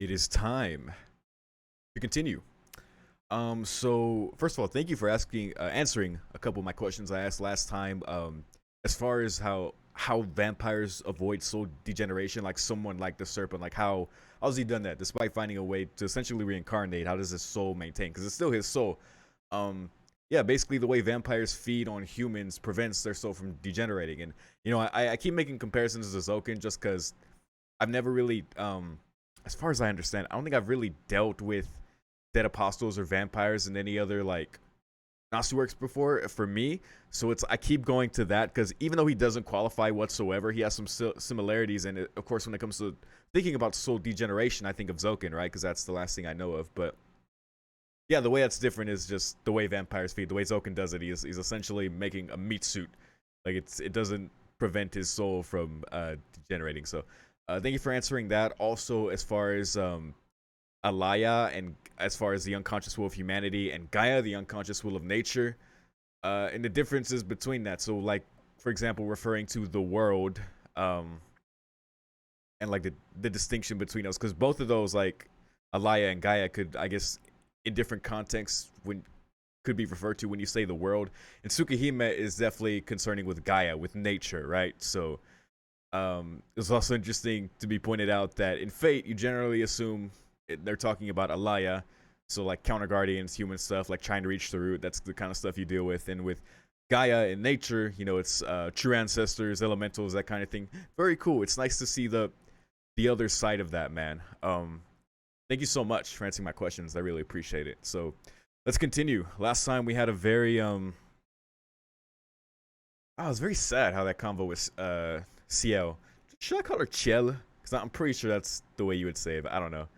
It is time to continue. So first of all, thank you for answering a couple of my questions I asked last time. As far as how vampires avoid soul degeneration, like someone like the serpent, like how's he done that despite finding a way to essentially reincarnate? How does his soul maintain? Because it's still his soul. Um, yeah, basically the way vampires feed on humans prevents their soul from degenerating. And I keep making comparisons to Zoken just because I've never really, as far as I understand, I don't think I've really dealt with dead apostles or vampires in any other like Nasu works before for me. So I keep going to that because even though he doesn't qualify whatsoever, he has some similarities. And of course, when it comes to thinking about soul degeneration, I think of Zoken, right? Because that's the last thing I know of. But yeah, the way that's different is just the way vampires feed. The way Zoken does it, he's essentially making a meat suit. Like it doesn't prevent his soul from degenerating. So thank you for answering that. Also, as far as Alaya and as far as the unconscious will of humanity and Gaia, the unconscious will of nature, and the differences between that. So, like for example, referring to the world, and like the distinction between those, because both of those, like Alaya and Gaia, could I guess in different contexts when could be referred to when you say the world. And Tsukihime is definitely concerning with Gaia, with nature, right? So it's also interesting to be pointed out that in Fate, you generally assume they're talking about Alaya, so like counter guardians, human stuff, like trying to reach the root. That's the kind of stuff you deal with. And with Gaia in nature, it's true ancestors, elementals, that kind of thing. Very cool. It's nice to see the other side of that, man. Thank you so much for answering my questions. I really appreciate it. So let's continue. Last time we had a very oh, it was very sad how that convo was Ciel. Should I call her Ciel? Because I'm pretty sure that's the way you would say it, but I don't know.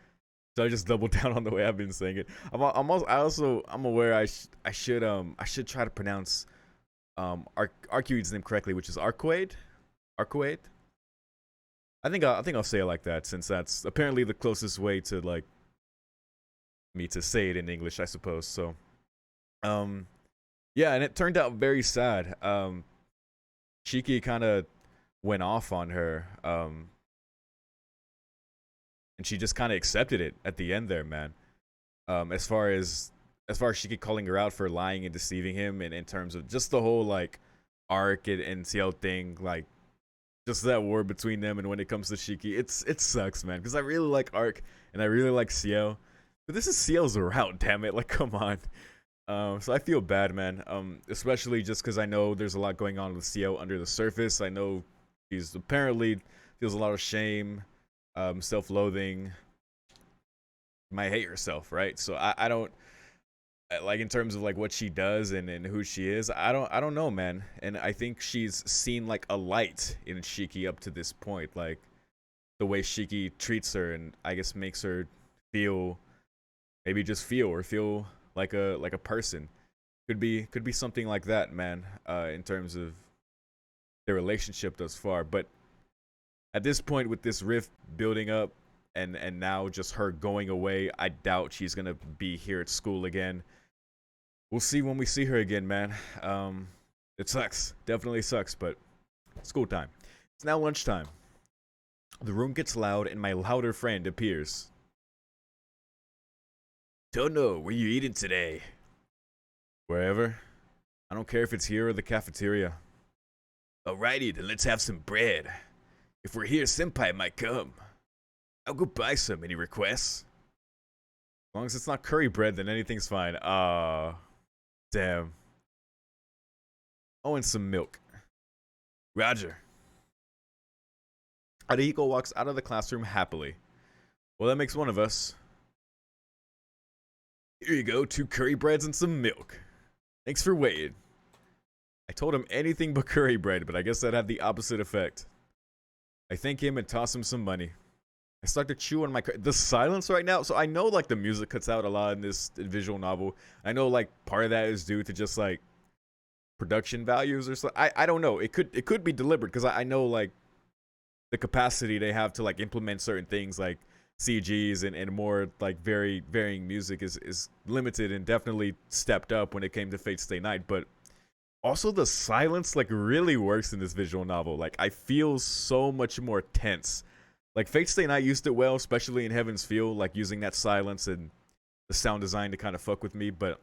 So I just doubled down on the way I've been saying it. I'm aware I should try to pronounce Arcuede's name correctly, which is Arcuede. Arcuede. I think I'll say it like that since that's apparently the closest way to like me to say it in English, I suppose. So um yeah, and it turned out very sad. Shiki kind of went off on her, and she just kind of accepted it at the end there, man. As far as Shiki calling her out for lying and deceiving him, and in terms of just the whole like arc and Ciel thing, like just that war between them. And when it comes to Shiki, it sucks, man, because I really like Arc and I really like Ciel, but this is Ciel's route, damn it! Like, come on. So I feel bad, man. Especially just because I know there's a lot going on with Ciel under the surface. I know she's apparently feels a lot of shame, self-loathing. Might hate herself, right? So I don't like in terms of like what she does and who she is. I don't know, man. And I think she's seen like a light in Shiki up to this point, like the way Shiki treats her, and I guess makes her feel, maybe just feel like a person. Could be something like that, man. In terms of their relationship thus far, but at this point with this rift building up and now just her going away, I doubt she's gonna be here at school again. We'll see when we see her again, man. It sucks, definitely sucks, but school time. It's now lunchtime. The room gets loud and my louder friend appears. Tono, where you eating today? Wherever. I don't care if it's here or the cafeteria. Alrighty, then let's have some bread. If we're here, Senpai might come. I'll go buy some. Any requests? As long as it's not curry bread, then anything's fine. Damn. Oh, and some milk. Roger. Adehiko walks out of the classroom happily. Well, that makes one of us. Here you go, 2 curry breads and some milk. Thanks for waiting. I told him anything but curry bread, but I guess that had the opposite effect. I thank him and toss him some money. I start to chew on the silence right now. So I know like the music cuts out a lot in this visual novel. I know like part of that is due to just like production values or something. I don't know. It could be deliberate because I know like the capacity they have to like implement certain things like CGs and more like very varying music is limited and definitely stepped up when it came to Fate Stay Night. But also the silence like really works in this visual novel. Like I feel so much more tense Like Fate Stay Night used it well, especially in Heaven's Feel, like using that silence and the sound design to kind of fuck with me. But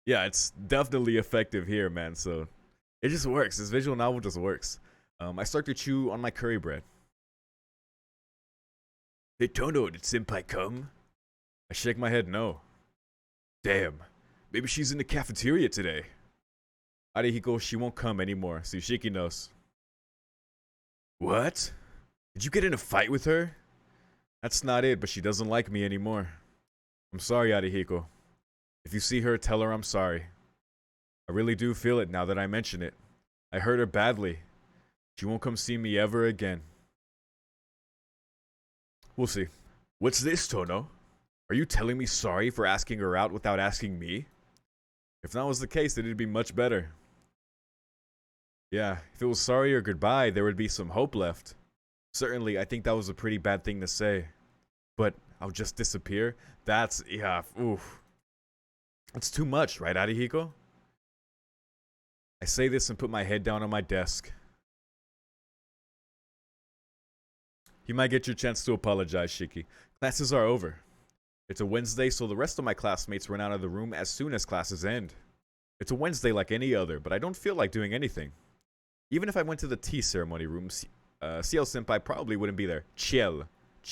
yeah, it's definitely effective here, man. So it just works. This visual novel just works. I start to chew on my curry bread. Hey Tono, did Senpai come? I shake my head no. Damn, maybe she's in the cafeteria today. Arihiko, she won't come anymore. Tsushiki knows. What? Did you get in a fight with her? That's not it, but she doesn't like me anymore. I'm sorry, Arihiko. If you see her, tell her I'm sorry. I really do feel it now that I mention it. I hurt her badly. She won't come see me ever again. We'll see. What's this, Tono? Are you telling me sorry for asking her out without asking me? If that was the case, then it'd be much better. Yeah, if it was sorry or goodbye, there would be some hope left. Certainly, I think that was a pretty bad thing to say. But I'll just disappear? That's, yeah, oof. That's too much, right, Arihiko? I say this and put my head down on my desk. You might get your chance to apologize, Shiki. Classes are over. It's a Wednesday, so the rest of my classmates run out of the room as soon as classes end. It's a Wednesday like any other, but I don't feel like doing anything. Even if I went to the tea ceremony room, Ciel Senpai probably wouldn't be there. Ciel,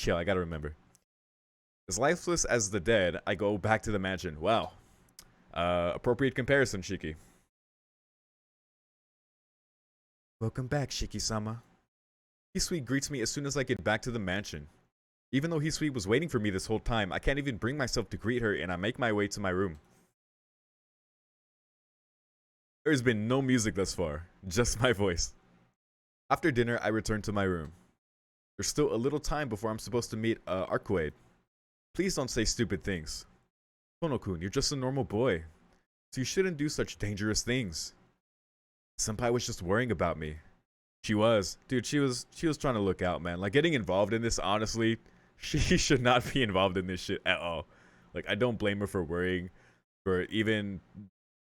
I gotta remember. As lifeless as the dead, I go back to the mansion. Wow. Appropriate comparison, Shiki. Welcome back, Shiki-sama. Hisui greets me as soon as I get back to the mansion. Even though Hisui was waiting for me this whole time, I can't even bring myself to greet her, and I make my way to my room. There's been no music thus far, just my voice. After dinner, I return to my room. There's still a little time before I'm supposed to meet Arcuade. Please don't say stupid things. Tono-kun, you're just a normal boy, so you shouldn't do such dangerous things. Senpai was just worrying about me. She was. Dude, she was trying to look out, man. Like, getting involved in this, honestly, she should not be involved in this shit at all. Like, I don't blame her for worrying. For even,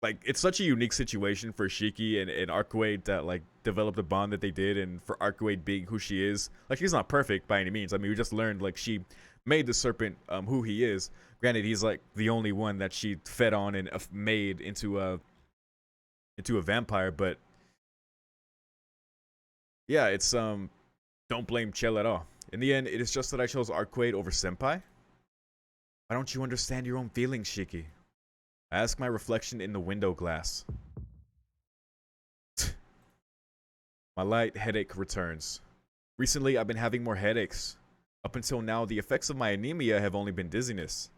like, it's such a unique situation for Shiki and Arcuade that, like, developed the bond that they did. And for Arcuade being who she is. Like, she's not perfect by any means. I mean, we just learned, like, she made the serpent who he is. Granted, he's, like, the only one that she fed on and made into a vampire, but yeah, it's don't blame Ciel at all. In the end, it is just that I chose Arcuade over Senpai. Why don't you understand your own feelings, Shiki? I ask my reflection in the window glass. My light headache returns. Recently, I've been having more headaches. Up until now, the effects of my anemia have only been dizziness.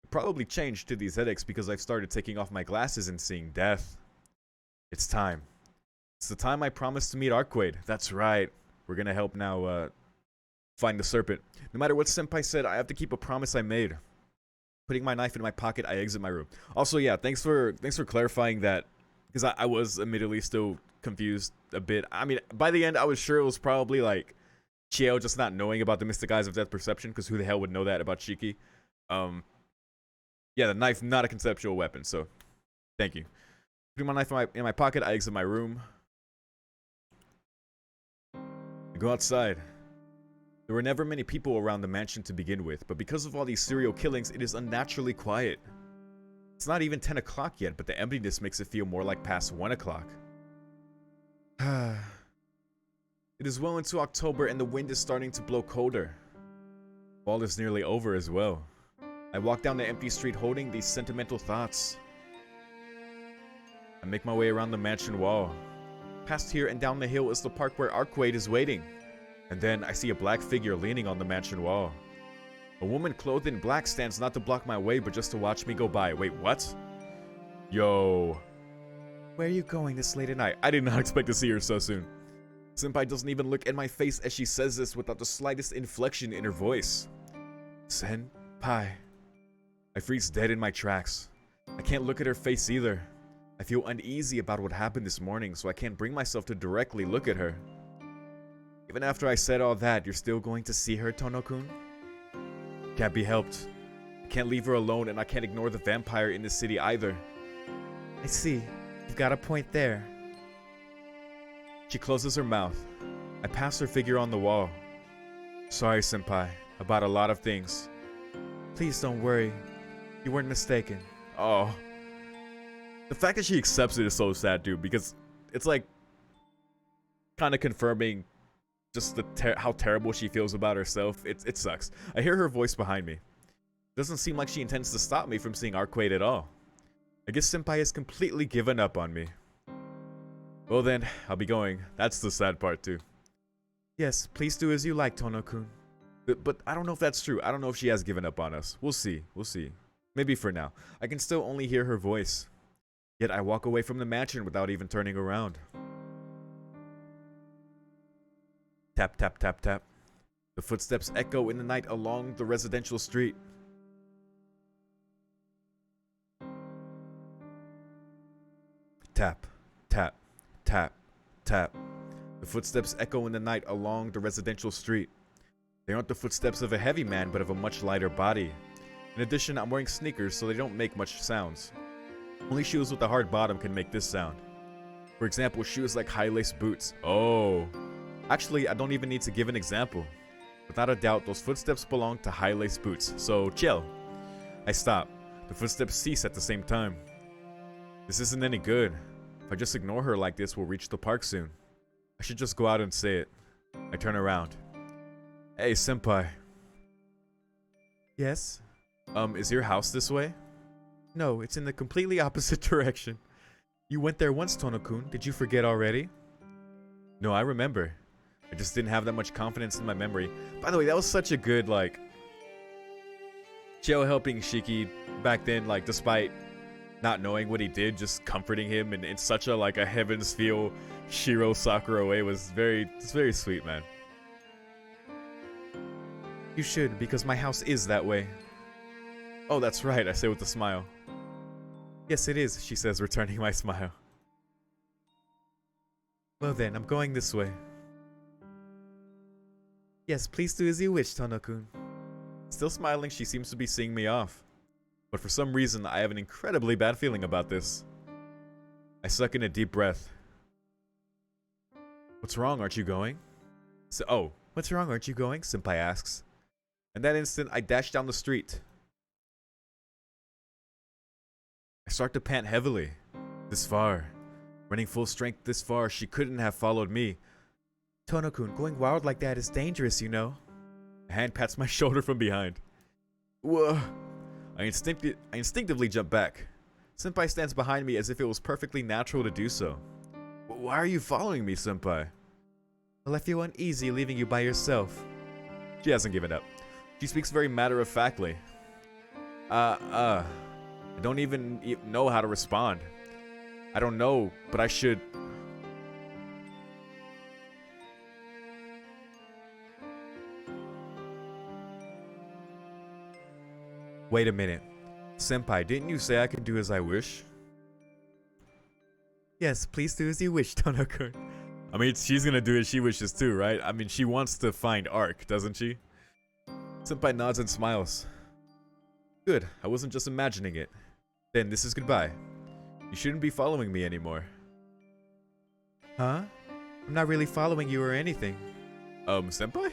It probably changed to these headaches because I've started taking off my glasses and seeing death. It's time. It's the time I promised to meet Arcuade. That's right. We're gonna help now find the serpent. No matter what Senpai said, I have to keep a promise I made. Putting my knife in my pocket, I exit my room. Also, yeah, thanks for clarifying that, because I was admittedly still confused a bit. I mean, by the end, I was sure it was probably like Ciel just not knowing about the mystic eyes of death perception, because who the hell would know that about Shiki? Yeah, the knife, not a conceptual weapon, so thank you. Putting my knife in my pocket, I exit my room. I go outside. There were never many people around the mansion to begin with, but because of all these serial killings, it is unnaturally quiet. It's not even 10 o'clock yet, but the emptiness makes it feel more like past 1 o'clock. It is well into October and the wind is starting to blow colder. Fall is nearly over as well. I walk down the empty street holding these sentimental thoughts. I make my way around the mansion wall. Past here and down the hill is the park where Arcuade is waiting. And then I see a black figure leaning on the mansion wall. A woman clothed in black stands not to block my way, but just to watch me go by. Wait, what? Yo. Where are you going this late at night? I did not expect to see her so soon. Senpai doesn't even look at my face as she says this without the slightest inflection in her voice. Senpai. I freeze dead in my tracks. I can't look at her face either. I feel uneasy about what happened this morning, so I can't bring myself to directly look at her. Even after I said all that, you're still going to see her, Tono-kun? Can't be helped. I can't leave her alone, and I can't ignore the vampire in the city either. I see. You've got a point there. She closes her mouth. I passed her figure on the wall. Sorry, senpai, about a lot of things. Please don't worry. You weren't mistaken. Oh. The fact that she accepts it is so sad, dude, because it's like kind of confirming just how terrible she feels about herself. It sucks. I hear her voice behind me. Doesn't seem like she intends to stop me from seeing Arcade at all. I guess senpai has completely given up on me. Well then, I'll be going. That's the sad part too. Yes, please do as you like, Tono-kun. But I don't know if that's true. I don't know if she has given up on us. We'll see. We'll see. Maybe for now. I can still only hear her voice. Yet I walk away from the mansion without even turning around. Tap, tap, tap, tap. The footsteps echo in the night along the residential street. Tap, tap, tap, tap. The footsteps echo in the night along the residential street. They aren't the footsteps of a heavy man, but of a much lighter body. In addition, I'm wearing sneakers, so they don't make much sounds. Only shoes with a hard bottom can make this sound. For example, shoes like high-lace boots. Oh. Actually, I don't even need to give an example. Without a doubt, those footsteps belong to high-lace boots. So, Ciel. I stop. The footsteps cease at the same time. This isn't any good. If I just ignore her like this, we'll reach the park soon. I should just go out and say it. I turn around. Hey, senpai. Yes? Is your house this way? No, it's in the completely opposite direction. You went there once, Tono-kun. Did you forget already? No, I remember. I just didn't have that much confidence in my memory. By the way, that was such a good, like... Ciel helping Shiki back then, like, despite not knowing what he did, just comforting him in such a, like, a heavens feel Shiro Sakura way was it's very sweet, man. You should, because my house is that way. Oh, that's right, I say with a smile. Yes, it is, she says, returning my smile. Well then, I'm going this way. Yes, please do as you wish, Tono-kun. Still smiling, she seems to be seeing me off. But for some reason, I have an incredibly bad feeling about this. I suck in a deep breath. What's wrong, aren't you going? What's wrong, aren't you going? Senpai asks. In that instant, I dash down the street. I start to pant heavily. This far. Running full strength this far, she couldn't have followed me. Tono-kun, going wild like that is dangerous, you know. A hand pats my shoulder from behind. Whoa. I instinctively jump back. Senpai stands behind me as if it was perfectly natural to do so. Why are you following me, senpai? Well, I feel uneasy leaving you by yourself. She hasn't given up. She speaks very matter-of-factly. I don't even know how to respond. I don't know, but I should... Wait a minute. Senpai, didn't you say I could do as I wish? Yes, please do as you wish, Tono-kun. I mean, she's gonna do as she wishes too, right? I mean, she wants to find Arc, doesn't she? Senpai nods and smiles. Good, I wasn't just imagining it. Then this is goodbye. You shouldn't be following me anymore. Huh? I'm not really following you or anything. Senpai?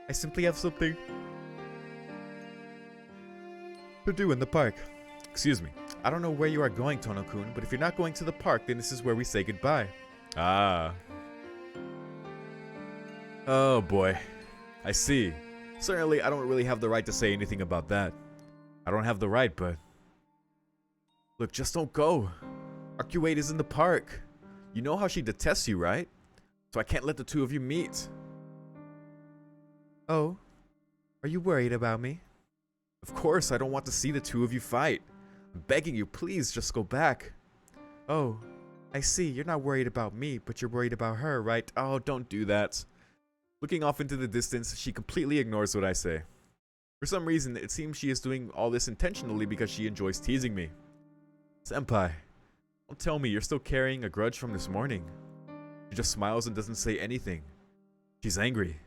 I simply have something to do in the park. Excuse me. I don't know where you are going, Tono-kun, but if you're not going to the park, then this is where we say goodbye. Ah. Oh boy. I see. Certainly, I don't really have the right to say anything about that. I don't have the right, but... Look, just don't go. Arcuate is in the park. You know how she detests you, right? So I can't let the two of you meet. Oh? Are you worried about me? Of course, I don't want to see the two of you fight. I'm begging you, please just go back. Oh, I see. You're not worried about me, but you're worried about her, right? Oh, don't do that. Looking off into the distance, she completely ignores what I say. For some reason, it seems she is doing all this intentionally because she enjoys teasing me. Senpai, don't tell me you're still carrying a grudge from this morning. She just smiles and doesn't say anything. She's angry.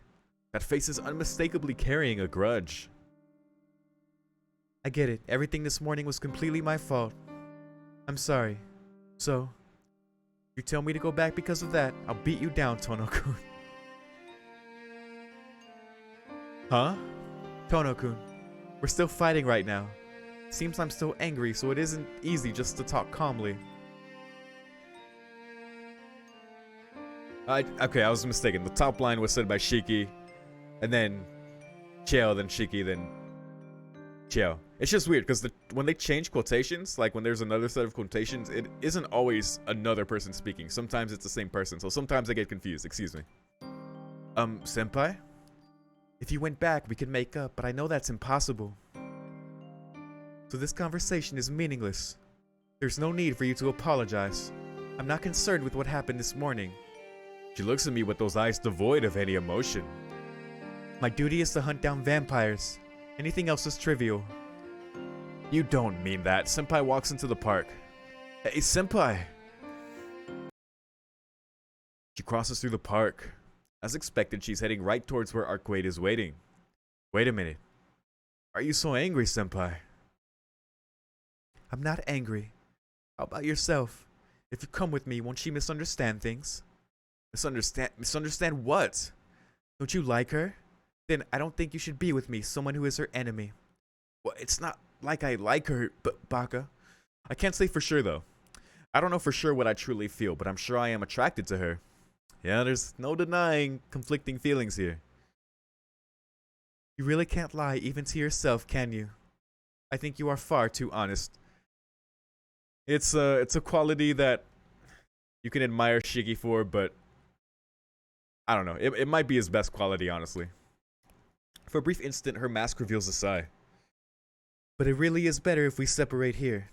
That face is unmistakably carrying a grudge. I get it. Everything this morning was completely my fault. I'm sorry. So, You tell me to go back because of that, I'll beat you down, Tono-kun. Huh? Tono-kun, we're still fighting right now. Seems I'm still angry, so it isn't easy just to talk calmly. Okay, I was mistaken. The top line was said by Shiki, and then Ciel, then Shiki, then Ciel. It's just weird because when they change quotations, like when there's another set of quotations, it isn't always another person speaking. Sometimes it's the same person, so sometimes I get confused. Excuse me. Senpai? If you went back, we could make up, but I know that's impossible. So this conversation is meaningless. There's no need for you to apologize. I'm not concerned with what happened this morning. She looks at me with those eyes devoid of any emotion. My duty is to hunt down vampires. Anything else is trivial. You don't mean that. Senpai walks into the park. Hey, Senpai! She crosses through the park. As expected, she's heading right towards where Arcade is waiting. Wait a minute. Are you so angry, Senpai? I'm not angry. How about yourself? If you come with me, won't she misunderstand things? Misunderstand what? Don't you like her? Then I don't think you should be with me, someone who is her enemy. Well, it's not like I like her, but Baka. I can't say for sure though. I don't know for sure what I truly feel, but I'm sure I am attracted to her. Yeah, there's no denying conflicting feelings here. You really can't lie even to yourself, can you? I think you are far too honest. It's a quality that you can admire Shiki for, but I don't know. It might be his best quality, honestly. For a brief instant, her mask reveals a sigh. But it really is better if we separate here.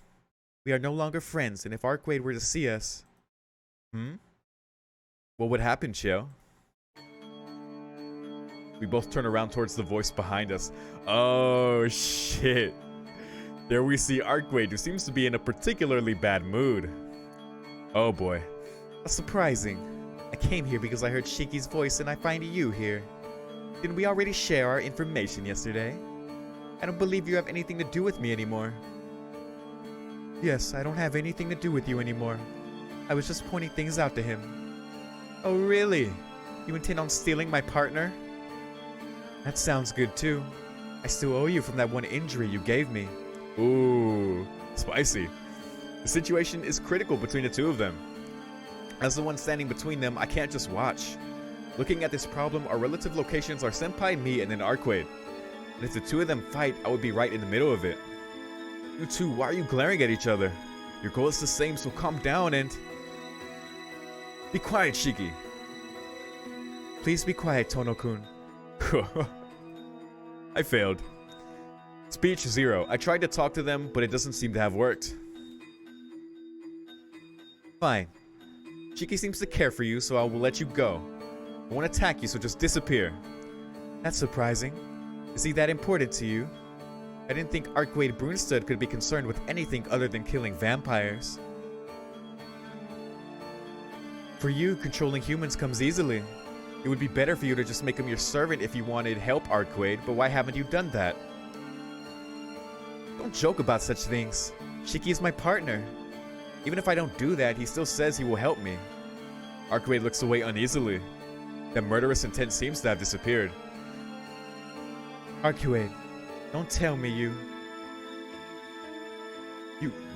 We are no longer friends, and if Arcade were to see us... What would happen, Ciel? We both turn around towards the voice behind us. Oh, shit. There we see Arcade, who seems to be in a particularly bad mood. Oh boy. That's surprising. I came here because I heard Shiki's voice and I find you here. Didn't we already share our information yesterday? I don't believe you have anything to do with me anymore. Yes, I don't have anything to do with you anymore. I was just pointing things out to him. Oh really? You intend on stealing my partner? That sounds good too. I still owe you from that one injury you gave me. Ooh, spicy. The situation is critical between the two of them. As the one standing between them, I can't just watch. Looking at this problem, our relative locations are Senpai, me, and then Arcade. And if the two of them fight, I would be right in the middle of it. You two, why are you glaring at each other? Your goal is the same, so calm down and... Be quiet, Shiki. Please be quiet, Tono-kun. I failed. Speech 0. I tried to talk to them, but it doesn't seem to have worked. Fine. Shiki seems to care for you, so I will let you go. I won't attack you, so just disappear. That's surprising. Is he that important to you? I didn't think Arcade Brunstad could be concerned with anything other than killing vampires. For you, controlling humans comes easily. It would be better for you to just make him your servant if you wanted help, Arcade, but why haven't you done that? Don't joke about such things. Shiki is my partner. Even if I don't do that, he still says he will help me. Arcade looks away uneasily. That murderous intent seems to have disappeared. Arcade, don't tell me you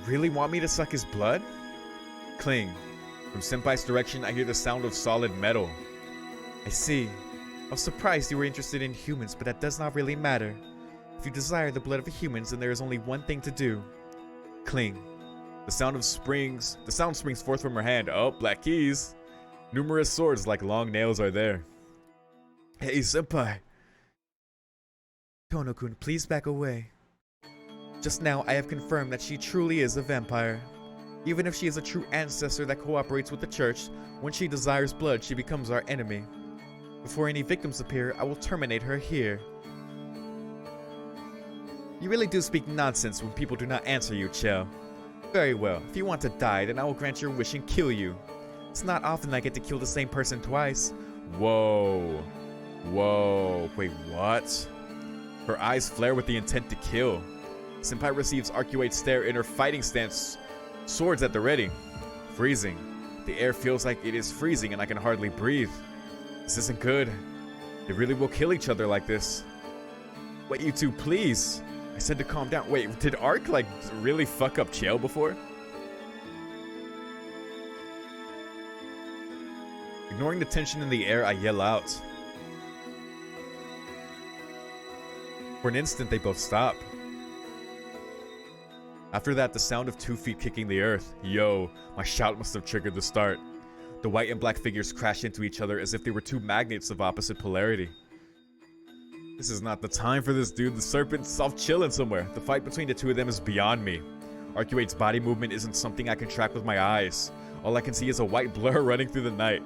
really want me to suck his blood? Cling. From Senpai's direction, I hear the sound of solid metal. I see. I was surprised you were interested in humans, but that does not really matter. If you desire the blood of humans, then there is only one thing to do. Cling. The sound springs forth from her hand. Oh, black keys. Numerous swords like long nails are there. Hey, Senpai. Tono-kun, please back away. Just now, I have confirmed that she truly is a vampire. Even if she is a true ancestor that cooperates with the church, when she desires blood, she becomes our enemy. Before any victims appear, I will terminate her here. You really do speak nonsense when people do not answer you, Ciel. Very well, if you want to die, then I will grant your wish and kill you. It's not often I get to kill the same person twice. Whoa. Whoa. Wait, what? Her eyes flare with the intent to kill. Senpai receives Arcuate's stare in her fighting stance, swords at the ready. Freezing. The air feels like it is freezing and I can hardly breathe. This isn't good. They really will kill each other like this. Wait, you two, please. I said to calm down. Wait, did Ark, like, really fuck up Ciel before? Ignoring the tension in the air, I yell out. For an instant, they both stop. After that, the sound of 2 feet kicking the earth. Yo, my shout must have triggered the start. The white and black figures crash into each other as if they were 2 magnets of opposite polarity. This is not the time for this, dude. The serpent's off chilling somewhere. The fight between the 2 of them is beyond me. Arcuate's body movement isn't something I can track with my eyes. All I can see is a white blur running through the night.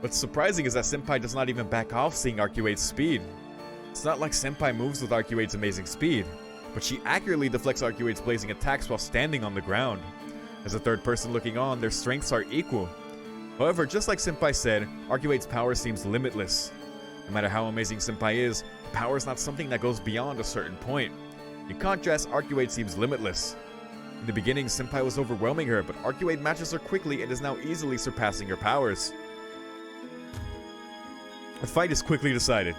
What's surprising is that Senpai does not even back off seeing Arcuate's speed. It's not like Senpai moves with Arcuate's amazing speed, but she accurately deflects Arcuate's blazing attacks while standing on the ground. As a third person looking on, their strengths are equal. However, just like Senpai said, Arcuate's power seems limitless. No matter how amazing Senpai is, power is not something that goes beyond a certain point. In contrast, Arcuate seems limitless. In the beginning, Senpai was overwhelming her, but Arcuate matches her quickly and is now easily surpassing her powers. The fight is quickly decided.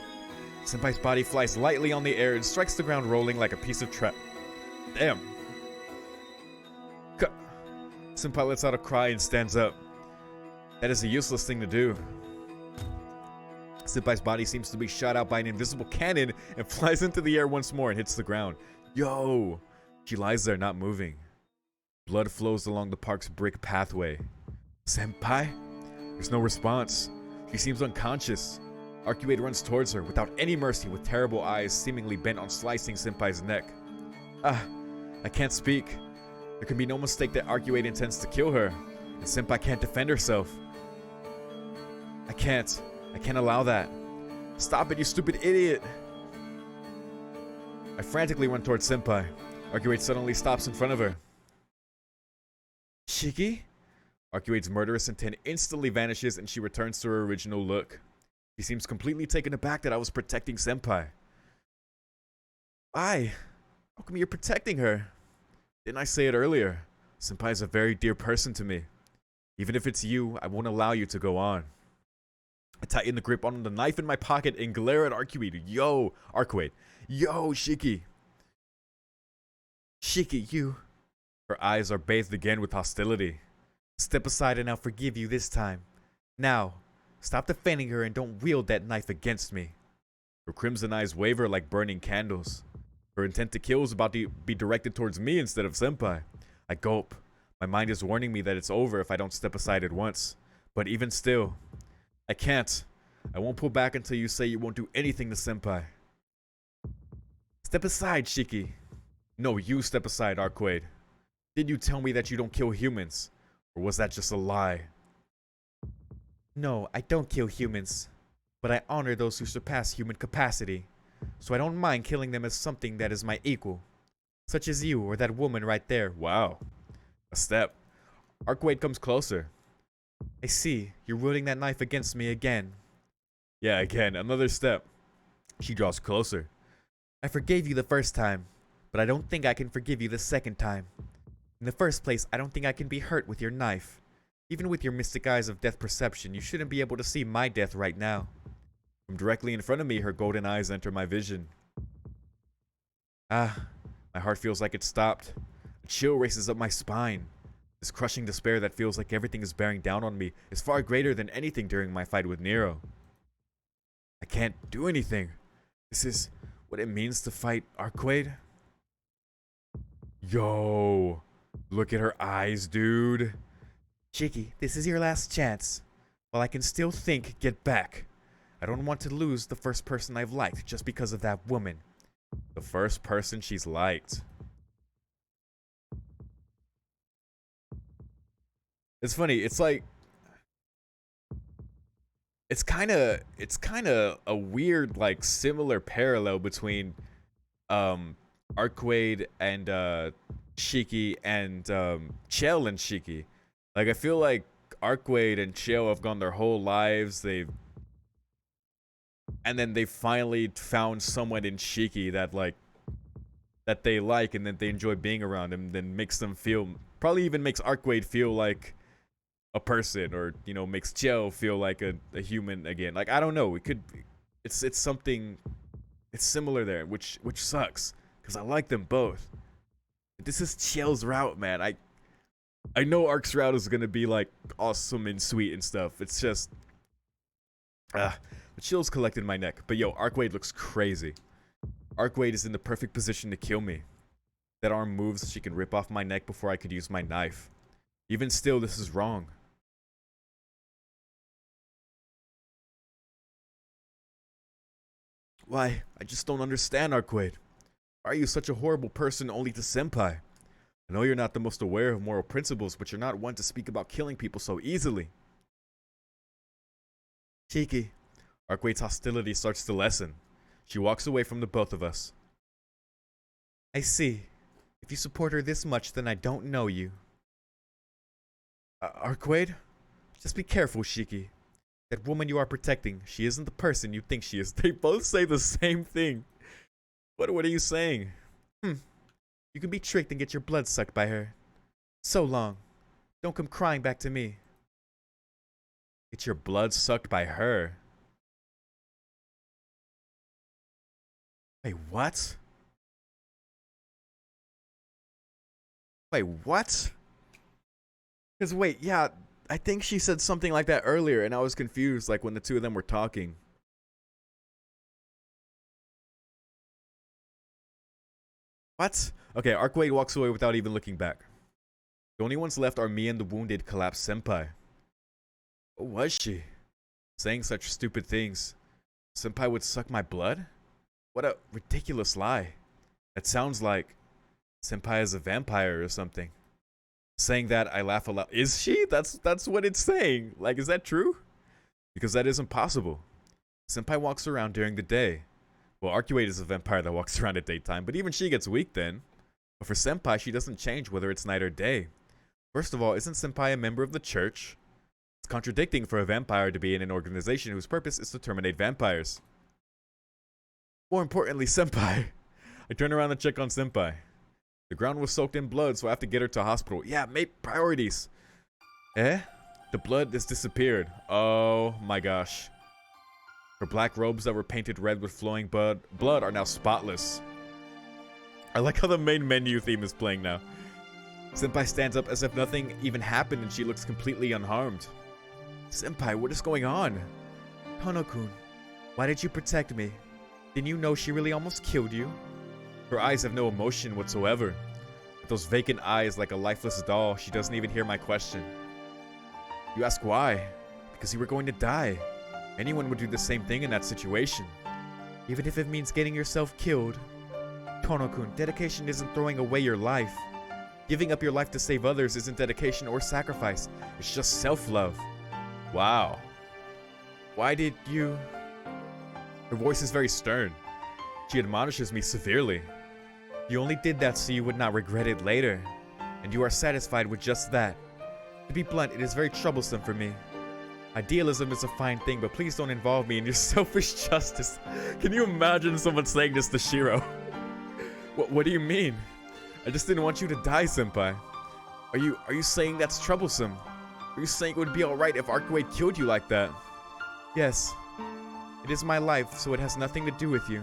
Senpai's body flies lightly on the air and strikes the ground rolling like a piece of trash. Damn. Senpai lets out a cry and stands up. That is a useless thing to do. Senpai's body seems to be shot out by an invisible cannon and flies into the air once more and hits the ground. Yo! She lies there not moving. Blood flows along the park's brick pathway. Senpai? There's no response. She seems unconscious. Arcuate runs towards her without any mercy, with terrible eyes seemingly bent on slicing Senpai's neck. I can't speak. There can be no mistake that Arcuate intends to kill her, and Senpai can't defend herself. I can't allow that. Stop it, you stupid idiot! I frantically run towards Senpai. Arcuate suddenly stops in front of her. Shiki? Arcuate's murderous intent instantly vanishes and she returns to her original look. She seems completely taken aback that I was protecting Senpai. Why? How come you're protecting her? Didn't I say it earlier? Senpai is a very dear person to me. Even if it's you, I won't allow you to go on. I tighten the grip on the knife in my pocket and glare at Arcuate. Yo, Arcuate. Yo, Shiki. Shiki, you. Her eyes are bathed again with hostility. Step aside and I'll forgive you this time. Now, stop defending her and don't wield that knife against me. Her crimson eyes waver like burning candles. Her intent to kill is about to be directed towards me instead of Senpai. I gulp. My mind is warning me that it's over if I don't step aside at once. But even still, I can't. I won't pull back until you say you won't do anything to Senpai. Step aside, Shiki. No, you step aside, Arcuate. Did you tell me that you don't kill humans? Or was that just a lie? No, I don't kill humans. But I honor those who surpass human capacity. So I don't mind killing them as something that is my equal. Such as you or that woman right there. Wow. A step. Arcuate comes closer. I see. You're wielding that knife against me again. Yeah, again. Another step. She draws closer. I forgave you the first time, but I don't think I can forgive you the second time. In the first place, I don't think I can be hurt with your knife. Even with your mystic eyes of death perception, you shouldn't be able to see my death right now. From directly in front of me, her golden eyes enter my vision. My heart feels like it stopped. A chill races up my spine. This crushing despair that feels like everything is bearing down on me is far greater than anything during my fight with Nero. I can't do anything. This is what it means to fight Arcuate. Yo, look at her eyes, dude. Shiki, this is your last chance. While I can still think, get back. I don't want to lose the first person I've liked just because of that woman. The first person she's liked. It's funny, it's like it's kind of a weird, like, similar parallel between Arcuate and Shiki and Ciel and Shiki. Like, I feel like Arcuate and Ciel have gone their whole lives. And then they finally found someone in Shiki that they like and that they enjoy being around, and then makes them feel, probably even makes Arcuate feel like a person, or makes Ciel feel like a human again. Like, I don't know. It could. It's something. It's similar there, which sucks because I like them both. This is Ciel's route, man. I know Ark's route is gonna be like awesome and sweet and stuff. It's just, the chills collected my neck. But yo, Arkwade looks crazy. Arkwade is in the perfect position to kill me. That arm moves, she can rip off my neck before I could use my knife. Even still, this is wrong. Why? I just don't understand, Arkwade. Why are you such a horrible person only to Senpai? I know you're not the most aware of moral principles, but you're not one to speak about killing people so easily. Cheeky. Arkwade's hostility starts to lessen. She walks away from the both of us. I see. If you support her this much, then I don't know you. Arkwade? Just be careful, Shiki. That woman you are protecting, she isn't the person you think she is. They both say the same thing. What are you saying? You can be tricked and get your blood sucked by her. So long. Don't come crying back to me. Get your blood sucked by her? Wait, what? Wait, what? Because wait, yeah, I think she said something like that earlier, and I was confused, like when the two of them were talking. What? Okay, Arkwade walks away without even looking back. The only ones left are me and the wounded collapsed senpai. What was she? Saying such stupid things. Senpai would suck my blood? What a ridiculous lie. It sounds like Senpai is a vampire or something. Saying that, I laugh aloud. Is she? That's what it's saying. Like, is that true? Because that isn't possible. Senpai walks around during the day. Well, Arcuate is a vampire that walks around at daytime, but even she gets weak then. But for Senpai, she doesn't change whether it's night or day. First of all, isn't Senpai a member of the church? It's contradicting for a vampire to be in an organization whose purpose is to terminate vampires. More importantly, Senpai. I turn around and check on Senpai. The ground was soaked in blood, so I have to get her to hospital. Yeah, mate, priorities. Eh? The blood has disappeared. Oh my gosh. Her black robes that were painted red with flowing blood are now spotless. I like how the main menu theme is playing now. Senpai stands up as if nothing even happened and she looks completely unharmed. Senpai, what is going on? Hono-kun, why did you protect me? Didn't you know she really almost killed you? Her eyes have no emotion whatsoever. With those vacant eyes like a lifeless doll, she doesn't even hear my question. You ask why? Because you were going to die. Anyone would do the same thing in that situation. Even if it means getting yourself killed. Tono-kun, dedication isn't throwing away your life. Giving up your life to save others isn't dedication or sacrifice. It's just self-love. Wow. Why did you... Her voice is very stern. She admonishes me severely. You only did that so you would not regret it later. And you are satisfied with just that. To be blunt, it is very troublesome for me. Idealism is a fine thing, but please don't involve me in your selfish justice. Can you imagine someone saying this to Shiro? What do you mean? I just didn't want you to die, Senpai. Are you saying that's troublesome? Are you saying it would be alright if Arcuate killed you like that? Yes. It is my life, so it has nothing to do with you.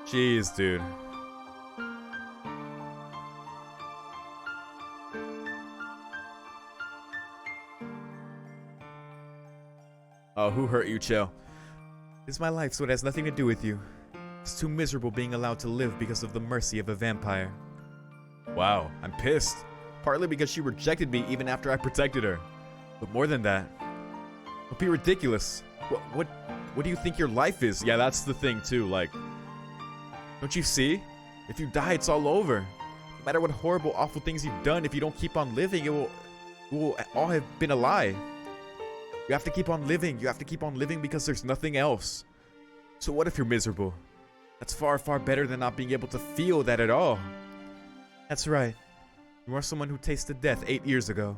Jeez, dude. Oh, who hurt you, Ciel? It's my life, so it has nothing to do with you. It's too miserable being allowed to live because of the mercy of a vampire. Wow, I'm pissed. Partly because she rejected me even after I protected her. But more than that, don't be ridiculous. What do you think your life is? Yeah, that's the thing too, like... Don't you see? If you die, it's all over. No matter what horrible, awful things you've done, if you don't keep on living, it will all have been a lie. You have to keep on living. You have to keep on living because there's nothing else. So what if you're miserable? That's far, far better than not being able to feel that at all. That's right. You are someone who tasted death 8 years ago.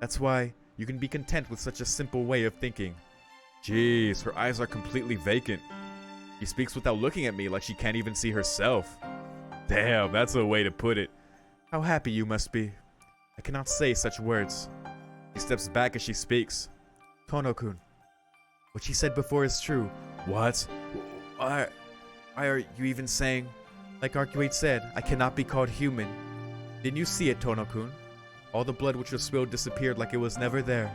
That's why you can be content with such a simple way of thinking. Jeez, her eyes are completely vacant. She speaks without looking at me like she can't even see herself. Damn, that's a way to put it. How happy you must be. I cannot say such words. She steps back as she speaks. Tono-kun, what she said before is true. What? Why are you even saying? Like Arcuate said, I cannot be called human. Didn't you see it, Tono-kun? All the blood which was spilled disappeared like it was never there.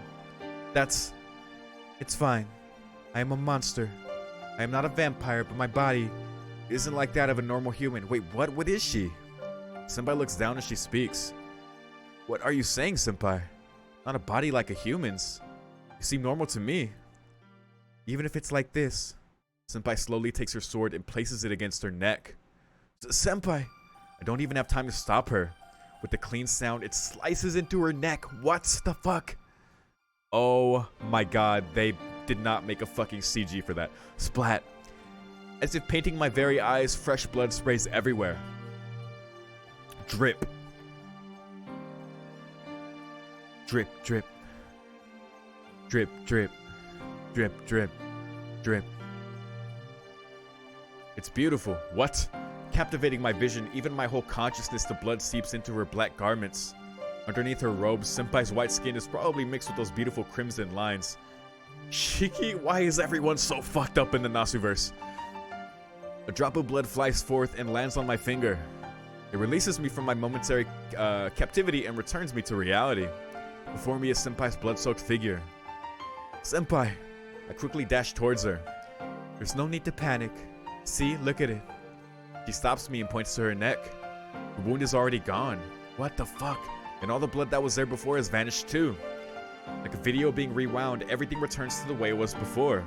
It's fine. I am a monster. I am not a vampire, but my body isn't like that of a normal human. Wait, what? What is she? Senpai looks down as she speaks. What are you saying, Senpai? Not a body like a human's. You seem normal to me. Even if it's like this. Senpai slowly takes her sword and places it against her neck. Senpai! I don't even have time to stop her. With the clean sound, it slices into her neck. What the fuck? Oh my god, they did not make a fucking CG for that. Splat. As if painting my very eyes, fresh blood sprays everywhere. Drip. Drip, drip. Drip, drip. Drip, drip. Drip. It's beautiful. What? Captivating my vision, even my whole consciousness, the blood seeps into her black garments. Underneath her robes, Senpai's white skin is probably mixed with those beautiful crimson lines. Shiki, why is everyone so fucked up in the Nasuverse? A drop of blood flies forth and lands on my finger. It releases me from my momentary captivity and returns me to reality. Before me is Senpai's blood-soaked figure. Senpai! I quickly dash towards her. There's no need to panic. See, look at it. She stops me and points to her neck. The wound is already gone. What the fuck? And all the blood that was there before has vanished too. Like a video being rewound, everything returns to the way it was before.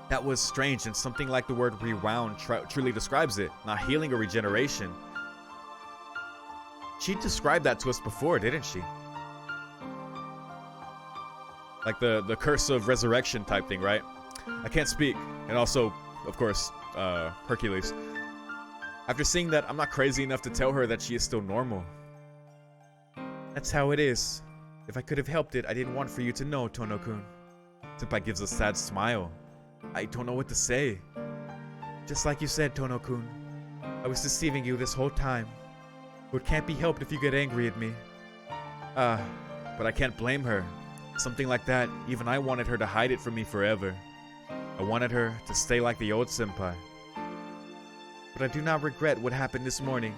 That was strange, and something like the word rewound truly describes it, not healing or regeneration. She described that to us before, didn't she? Like the curse of resurrection type thing, right? I can't speak. And also, of course, Hercules. After seeing that, I'm not crazy enough to tell her that she is still normal. That's how it is. If I could have helped it, I didn't want for you to know, Tono-kun. Senpai gives a sad smile. I don't know what to say. Just like you said, Tono-kun. I was deceiving you this whole time. It can't be helped if you get angry at me. But I can't blame her. Something like that, even I wanted her to hide it from me forever. I wanted her to stay like the old senpai. But I do not regret what happened this morning.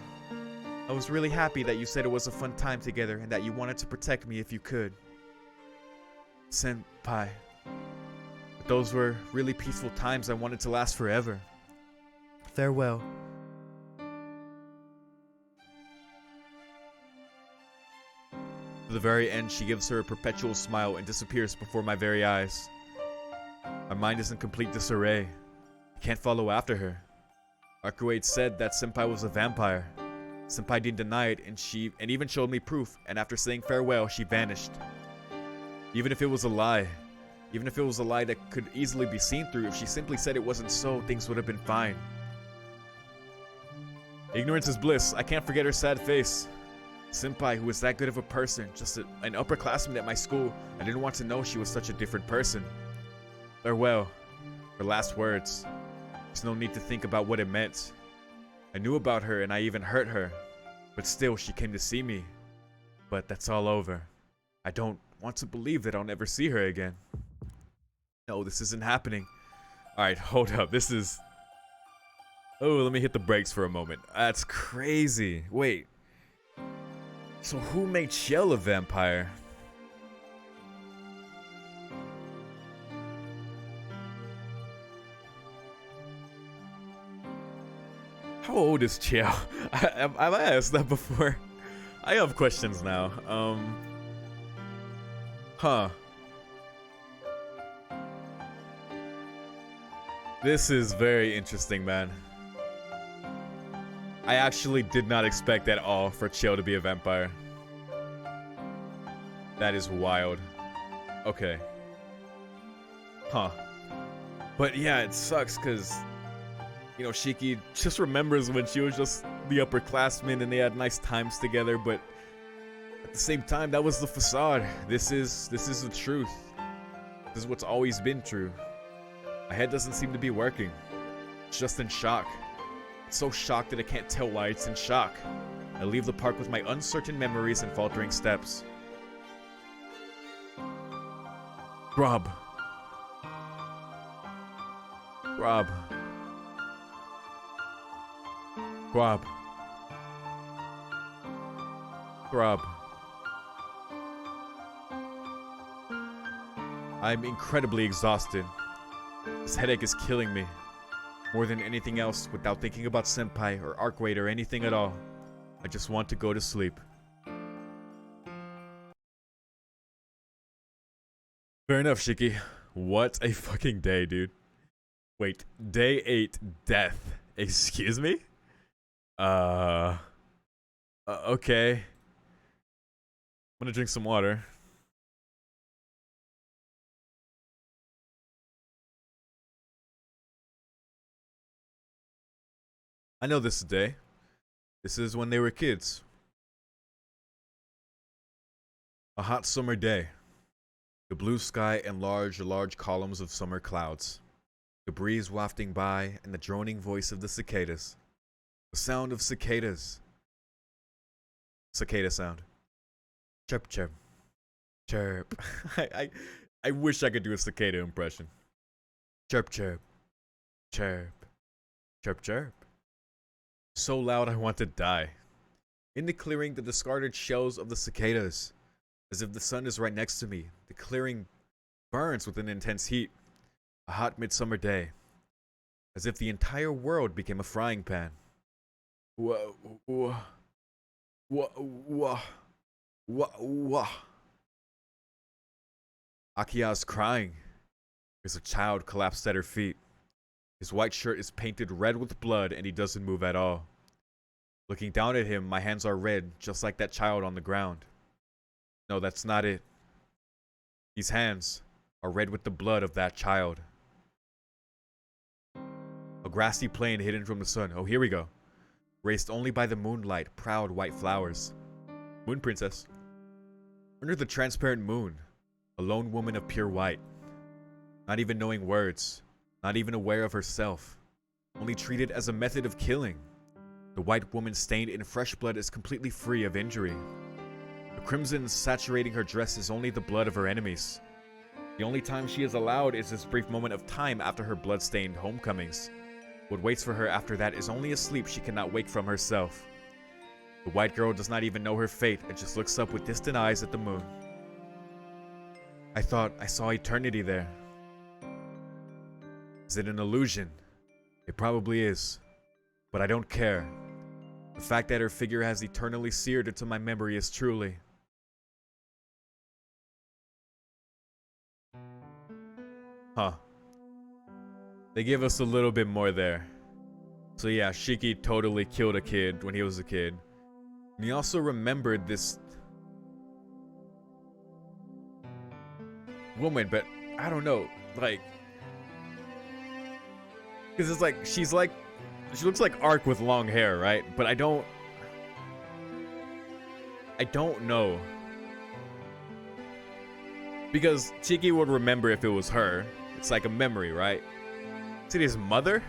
I was really happy that you said it was a fun time together and that you wanted to protect me if you could. Senpai. But those were really peaceful times I wanted to last forever. Farewell. To the very end, she gives her a perpetual smile and disappears before my very eyes. My mind is in complete disarray. I can't follow after her. Arcuate said that Senpai was a vampire. Senpai didn't deny it, and even showed me proof, and after saying farewell, she vanished. Even if it was a lie that could easily be seen through, if she simply said it wasn't so, things would have been fine. Ignorance is bliss. I can't forget her sad face. Senpai, who was that good of a person, just an upperclassman at my school, I didn't want to know she was such a different person. Farewell. Her last words. There's no need to think about what it meant. I knew about her and I even hurt her, but still she came to see me. But that's all over. I don't want to believe that I'll never see her again. No, this isn't happening. Alright, hold up. This is... Oh, let me hit the brakes for a moment. That's crazy. Wait. So who made Ciel a vampire? How old is Ciel? I've asked that before. I have questions now. This is very interesting, man. I actually did not expect at all for Ciel to be a vampire. That is wild. Okay. But yeah, it sucks because, you know, Shiki just remembers when she was just the upperclassman and they had nice times together, but at the same time, that was the facade. This is the truth. This is what's always been true. My head doesn't seem to be working. It's just in shock. It's so shocked that I can't tell why it's in shock. I leave the park with my uncertain memories and faltering steps. Grub. Grub. Grub. Grub. I'm incredibly exhausted. This headache is killing me. More than anything else, without thinking about Senpai or Arkweight or anything at all. I just want to go to sleep. Fair enough, Shiki. What a fucking day, dude. Wait, day 8, death. Excuse me? Okay. I'm gonna drink some water. I know this day. This is when they were kids. A hot summer day. The blue sky and large columns of summer clouds. The breeze wafting by and the droning voice of the cicadas. The sound of cicadas. Cicada sound. Chirp, chirp. Chirp. I wish I could do a cicada impression. Chirp, chirp. Chirp. Chirp, chirp. So loud I want to die. In the clearing, the discarded shells of the cicadas. As if the sun is right next to me, the clearing burns with an intense heat. A hot midsummer day. As if the entire world became a frying pan. Whoa, whoa, whoa, whoa, whoa, whoa. Akiya's crying. There's a child collapsed at her feet. His white shirt is painted red with blood and he doesn't move at all. Looking down at him, my hands are red, just like that child on the ground. No, that's not it. These hands are red with the blood of that child. A grassy plain hidden from the sun. Oh, here we go. Graced only by the moonlight, proud white flowers. Moon princess. Under the transparent moon, a lone woman of pure white. Not even knowing words. Not even aware of herself. Only treated as a method of killing. The white woman stained in fresh blood is completely free of injury. The crimson saturating her dress is only the blood of her enemies. The only time she is allowed is this brief moment of time after her blood-stained homecomings. What waits for her after that is only a sleep she cannot wake from herself. The white girl does not even know her fate and just looks up with distant eyes at the moon. I thought I saw eternity there. Is it an illusion? It probably is. But I don't care. The fact that her figure has eternally seared into my memory is truly... Huh. They give us a little bit more there. So yeah, Shiki totally killed a kid when he was a kid. And he also remembered this woman, but I don't know, like... Because it's like, she looks like Ark with long hair, right? But I don't know. Because Chiki would remember if it was her. It's like a memory, right? Is it his mother?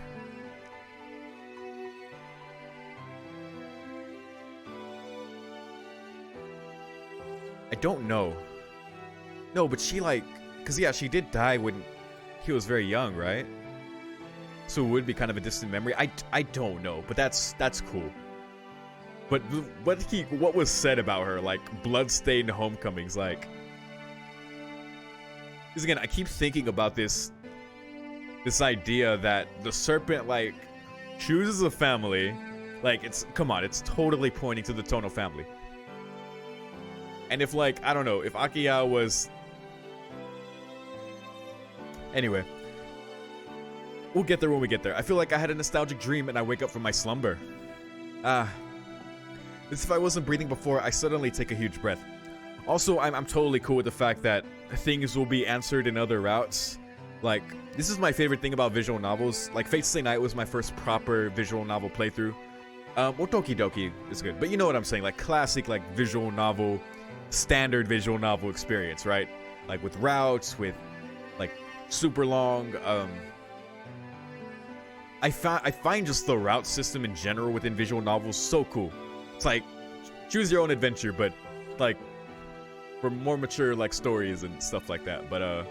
I don't know. No, but she because yeah, she did die when he was very young, right? So it would be kind of a distant memory. I don't know, but that's cool. But what was said about her, like bloodstained homecomings, like... Because again, I keep thinking about this idea that the serpent like chooses a family, like it's totally pointing to the Tono family. And if like, I don't know, if Akiya was... Anyway. We'll get there when we get there. I feel like I had a nostalgic dream and I wake up from my slumber. As if I wasn't breathing before, I suddenly take a huge breath. Also, I'm totally cool with the fact that things will be answered in other routes. Like, this is my favorite thing about visual novels. Like, Fate Stay Night was my first proper visual novel playthrough. Well, Toki Doki is good. But you know what I'm saying. Like, classic, like, visual novel, standard visual novel experience, right? Like, with routes, with, like, super long, I find just the route system in general within visual novels so cool. It's like, choose your own adventure, but like for more mature like stories and stuff like that. But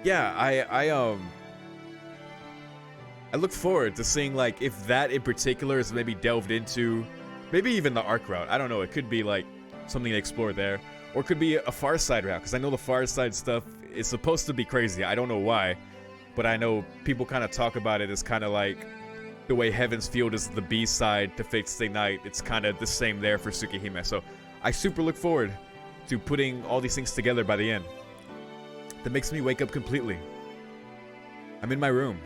yeah, I look forward to seeing like if that in particular is maybe delved into, maybe even the arc route. I don't know. It could be like something to explore there, or it could be a Far Side route, because I know the Far Side stuff is supposed to be crazy. I don't know why, but I know people kind of talk about it as kind of like the way Heaven's Field is the B-side to Fate Stay Night. It's kind of the same there for Tsukihime. So I super look forward to putting all these things together by the end. That makes me wake up completely. I'm in my room.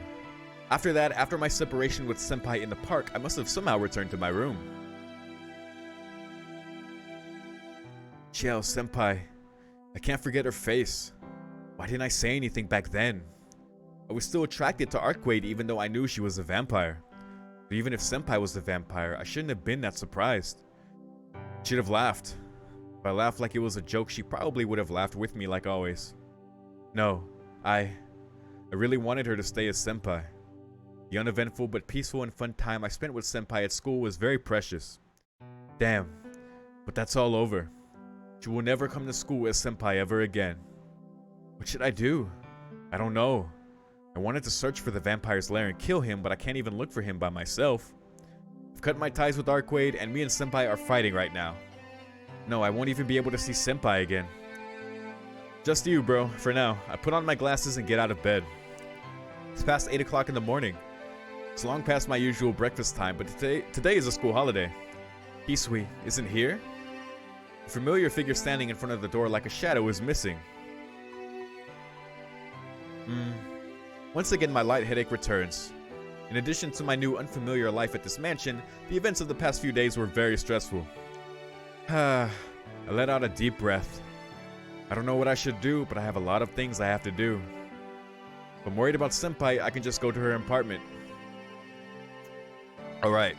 After that, after my separation with Senpai in the park, I must have somehow returned to my room. Ciel, Senpai. I can't forget her face. Why didn't I say anything back then? I was still attracted to Arcade even though I knew she was a vampire. But even if Senpai was a vampire, I shouldn't have been that surprised. She'd have laughed. If I laughed like it was a joke, she probably would have laughed with me like always. No, I really wanted her to stay as Senpai. The uneventful but peaceful and fun time I spent with Senpai at school was very precious. Damn, but that's all over. She will never come to school as Senpai ever again. What should I do? I don't know. I wanted to search for the vampire's lair and kill him, but I can't even look for him by myself. I've cut my ties with Arcade, and me and Senpai are fighting right now. No, I won't even be able to see Senpai again. Just you, bro, for now. I put on my glasses and get out of bed. It's past 8 o'clock in the morning. It's long past my usual breakfast time, but today is a school holiday. Hisui isn't here? A familiar figure standing in front of the door like a shadow is missing. Once again, my light headache returns. In addition to my new unfamiliar life at this mansion, the events of the past few days were very stressful. I let out a deep breath. I don't know what I should do, but I have a lot of things I have to do. If I'm worried about Senpai, I can just go to her apartment. Alright.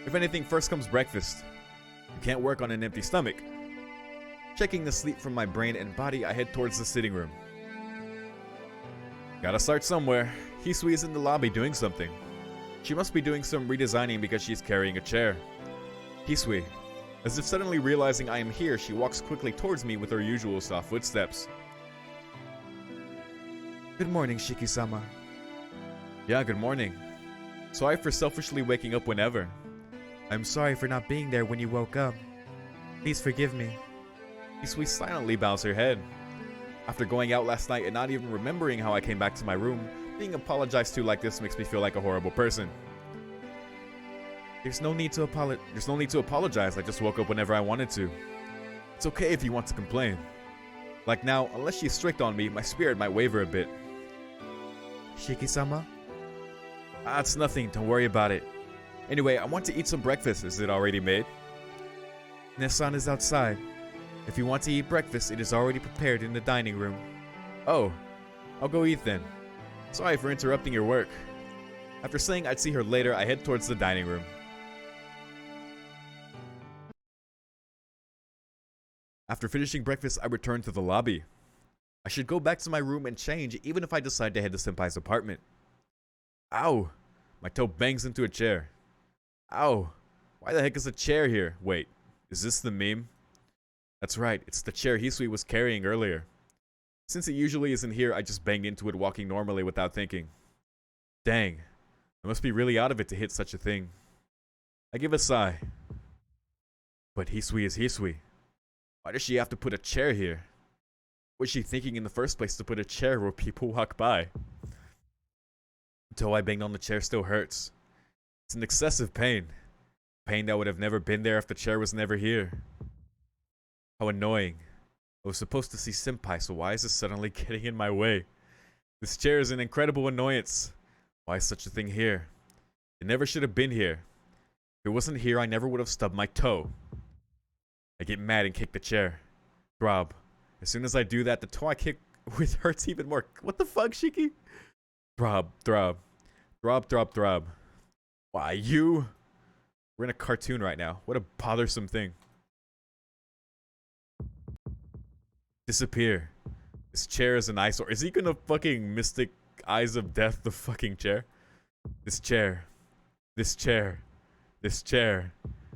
If anything, first comes breakfast. You can't work on an empty stomach. Checking the sleep from my brain and body, I head towards the sitting room. Gotta start somewhere. Hisui is in the lobby doing something. She must be doing some redesigning because she's carrying a chair. Hisui. As if suddenly realizing I am here, she walks quickly towards me with her usual soft footsteps. Good morning, Shiki-sama. Yeah, good morning. Sorry for selfishly waking up whenever. I'm sorry for not being there when you woke up. Please forgive me. Hisui silently bows her head. After going out last night and not even remembering how I came back to my room, being apologized to like this makes me feel like a horrible person. There's no need to apologize. I just woke up whenever I wanted to. It's okay if you want to complain. Like now, unless she's strict on me, my spirit might waver a bit. Shiki-sama? It's nothing, don't worry about it. Anyway, I want to eat some breakfast. Is it already made? Nessan is outside. If you want to eat breakfast, it is already prepared in the dining room. Oh, I'll go eat then. Sorry for interrupting your work. After saying I'd see her later, I head towards the dining room. After finishing breakfast, I return to the lobby. I should go back to my room and change, even if I decide to head to Senpai's apartment. Ow! My toe bangs into a chair. Ow! Why the heck is a chair here? Wait, is this the meme? That's right, it's the chair Hisui was carrying earlier. Since it usually isn't here, I just banged into it walking normally without thinking. Dang, I must be really out of it to hit such a thing. I give a sigh. But Hisui is Hisui. Why does she have to put a chair here? What was she thinking in the first place to put a chair where people walk by? The toe I banged on the chair still hurts. It's an excessive pain. Pain that would have never been there if the chair was never here. How annoying. I was supposed to see Senpai, so why is this suddenly getting in my way? This chair is an incredible annoyance. Why is such a thing here? It never should have been here. If it wasn't here, I never would have stubbed my toe. I get mad and kick the chair. Throb. As soon as I do that, the toe I kick with hurts even more. What the fuck, Shiki? Throb, throb. Throb, throb, throb. Why, you? We're in a cartoon right now. What a bothersome thing. Disappear. This chair is an eyesore. Is he gonna fucking mystic eyes of death the fucking chair? This chair. This chair. This chair.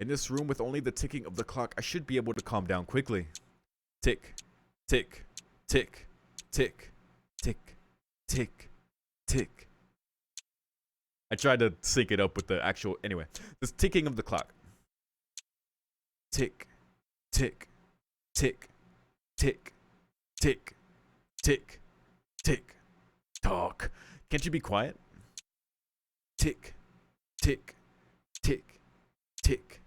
In this room with only the ticking of the clock, I should be able to calm down quickly. Tick, tick, tick, tick, tick, tick, tick. I tried to sync it up with the actual... Anyway, this ticking of the clock. Tick, tick, tick, tick, tick, tick, tick. Talk. Can't you be quiet? Tick, tick, tick, tick,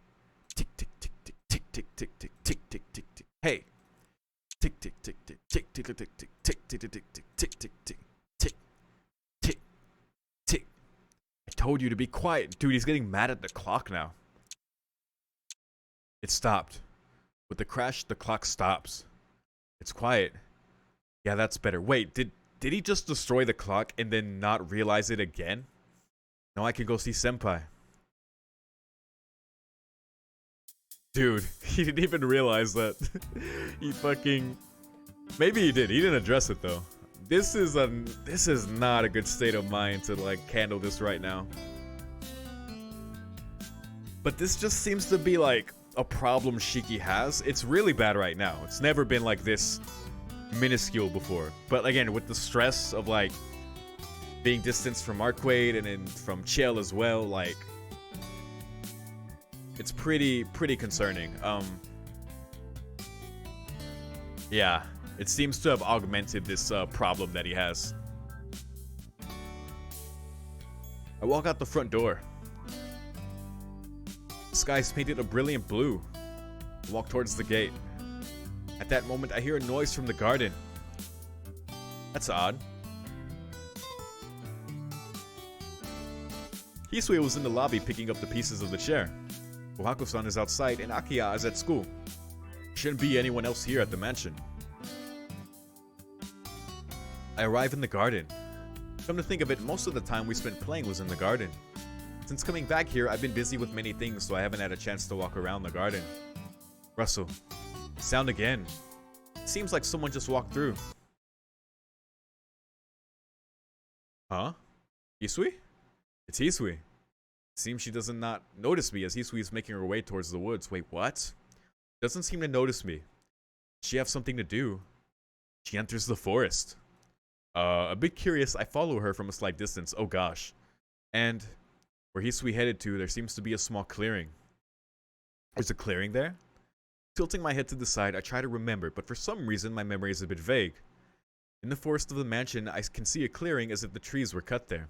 tick, tick, tick, tick, tick, tick, tick, tick, tick, tick, tick, tick. Hey. Tick, tick, tick, tick, tick, tick, tick, tick, tick, tick, tick, tick, tick, tick, tick, tick, tick, tick, tick. I told you to be quiet. Dude, he's getting mad at the clock now. It stopped. With the crash, the clock stops. It's quiet. Yeah, that's better. Wait, did he just destroy the clock and then not realize it again? Now I can go see Senpai. Dude, he didn't even realize that. He fucking... Maybe he did. He didn't address it though. This is not a good state of mind to like handle this right now. But this just seems to be like a problem Shiki has. It's really bad right now. It's never been like this minuscule before. But again, with the stress of like being distanced from Arquade and then from Ciel as well, like it's pretty concerning. Yeah, it seems to have augmented this problem that he has. I walk out the front door. The sky's painted a brilliant blue. I walk towards the gate. At that moment, I hear a noise from the garden. That's odd. Hisui was in the lobby picking up the pieces of the chair. Ohako-san is outside and Akiya is at school. Shouldn't be anyone else here at the mansion. I arrive in the garden. Come to think of it, most of the time we spent playing was in the garden. Since coming back here, I've been busy with many things, so I haven't had a chance to walk around the garden. Rustle. Sound again. Seems like someone just walked through. Huh? Hisui? It's Hisui. Seems she does not notice me as Hisui is making her way towards the woods. Wait, what? Doesn't seem to notice me. Does she have something to do? She enters the forest. A bit curious, I follow her from a slight distance. Oh gosh. And where Hisui headed to, there seems to be a small clearing. There's a clearing there? Tilting my head to the side, I try to remember, but for some reason my memory is a bit vague. In the forest of the mansion, I can see a clearing as if the trees were cut there.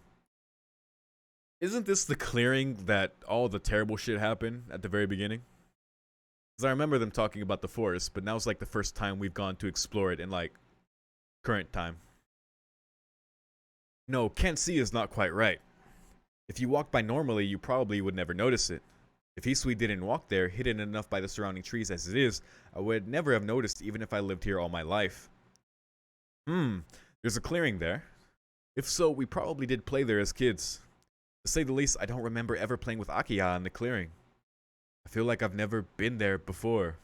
Isn't this the clearing that all the terrible shit happened at the very beginning? Because I remember them talking about the forest, but now it's like the first time we've gone to explore it in like current time. No, can't see is not quite right. If you walked by normally, you probably would never notice it. If Hisui didn't walk there, hidden enough by the surrounding trees as it is, I would never have noticed even if I lived here all my life. There's a clearing there. If so, we probably did play there as kids. To say the least, I don't remember ever playing with Akiya in the clearing. I feel like I've never been there before.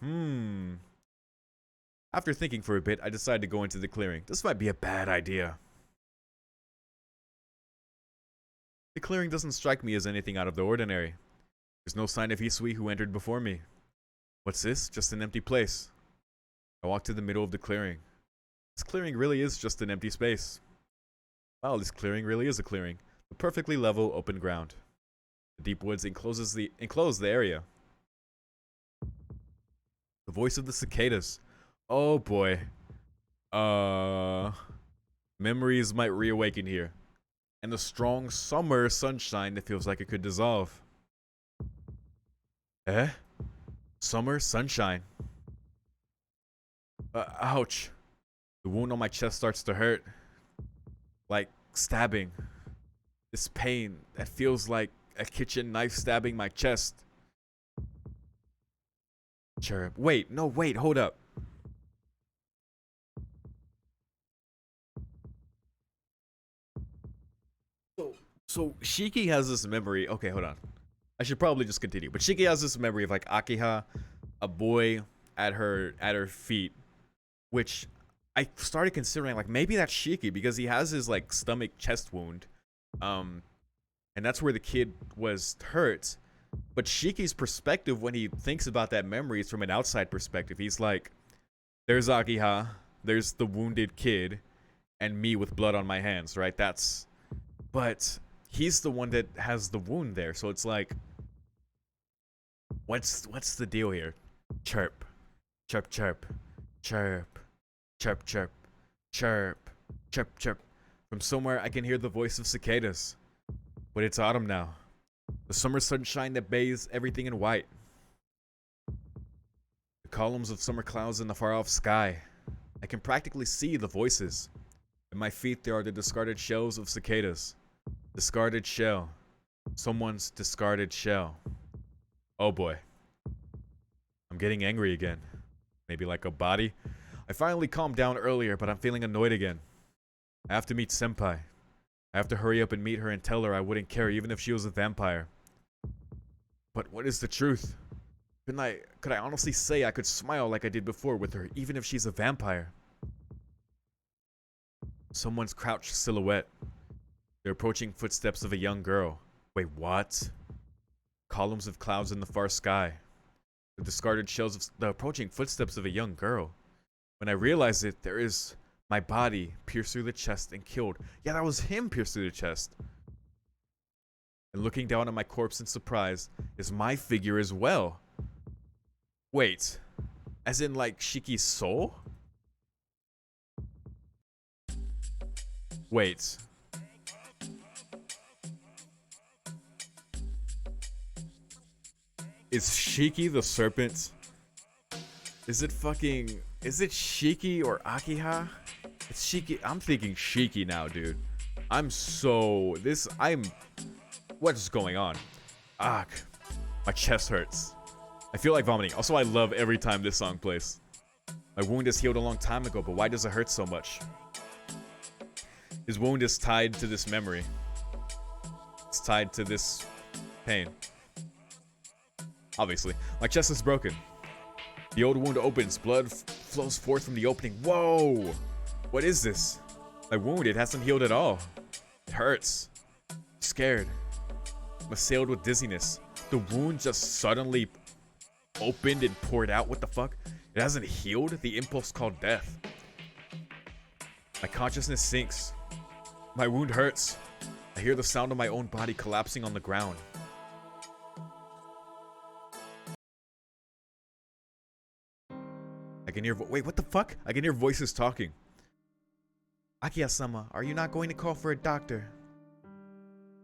After thinking for a bit, I decide to go into the clearing. This might be a bad idea. The clearing doesn't strike me as anything out of the ordinary. There's no sign of Hisui who entered before me. What's this? Just an empty place. I walk to the middle of the clearing. This clearing really is just an empty space. Wow, this clearing really is a clearing. A perfectly level, open ground. The deep woods enclose the area. The voice of the cicadas. Oh boy. Memories might reawaken here. And the strong summer sunshine that feels like it could dissolve. Summer sunshine. Ouch. The wound on my chest starts to hurt. Like stabbing. This pain that feels like a kitchen knife stabbing my chest. Sure. Wait, hold up. So Shiki has this memory. Okay, hold on. I should probably just continue. But Shiki has this memory of like Akiha, a boy at her feet, which I started considering like maybe that's Shiki because he has his like stomach chest wound. And that's where the kid was hurt. But Shiki's perspective when he thinks about that memory is from an outside perspective. He's like, there's Akiha, there's the wounded kid, and me with blood on my hands, right? But he's the one that has the wound there, so it's like, what's the deal here? Chirp, chirp, chirp, chirp, chirp, chirp, chirp, chirp, chirp. From somewhere I can hear the voice of cicadas, but it's autumn now. The summer sunshine that bathes everything in white. The columns of summer clouds in the far-off sky. I can practically see the voices. At my feet there are the discarded shells of cicadas. Discarded shell. Someone's discarded shell. Oh boy. I'm getting angry again. Maybe like a body. I finally calmed down earlier, but I'm feeling annoyed again. I have to meet Senpai. I have to hurry up and meet her and tell her I wouldn't care even if she was a vampire. But what is the truth? Could I honestly say I could smile like I did before with her, even if she's a vampire? Someone's crouched silhouette. The approaching footsteps of a young girl. Wait, what? Columns of clouds in the far sky. The discarded shells of the approaching footsteps of a young girl. When I realize it, there is my body pierced through the chest and killed. Yeah, that was him pierced through the chest. And looking down at my corpse in surprise is my figure as well. Wait, as in like Shiki's soul? Wait. Is Shiki the serpent? Is it Shiki or Akiha? It's Shiki. I'm thinking Shiki now, dude. What's going on? Ah, my chest hurts. I feel like vomiting. Also, I love every time this song plays. My wound is healed a long time ago, but why does it hurt so much? His wound is tied to this memory. It's tied to this pain. Obviously. My chest is broken. The old wound opens. Blood flows forth from the opening. Whoa! What is this? My wound, it hasn't healed at all. It hurts. I'm scared. I'm assailed with dizziness. The wound just suddenly opened and poured out. What the fuck? It hasn't healed? The impulse called death. My consciousness sinks. My wound hurts. I hear the sound of my own body collapsing on the ground. I can hear wait, what the fuck? I can hear voices talking. Akiya-sama, are you not going to call for a doctor?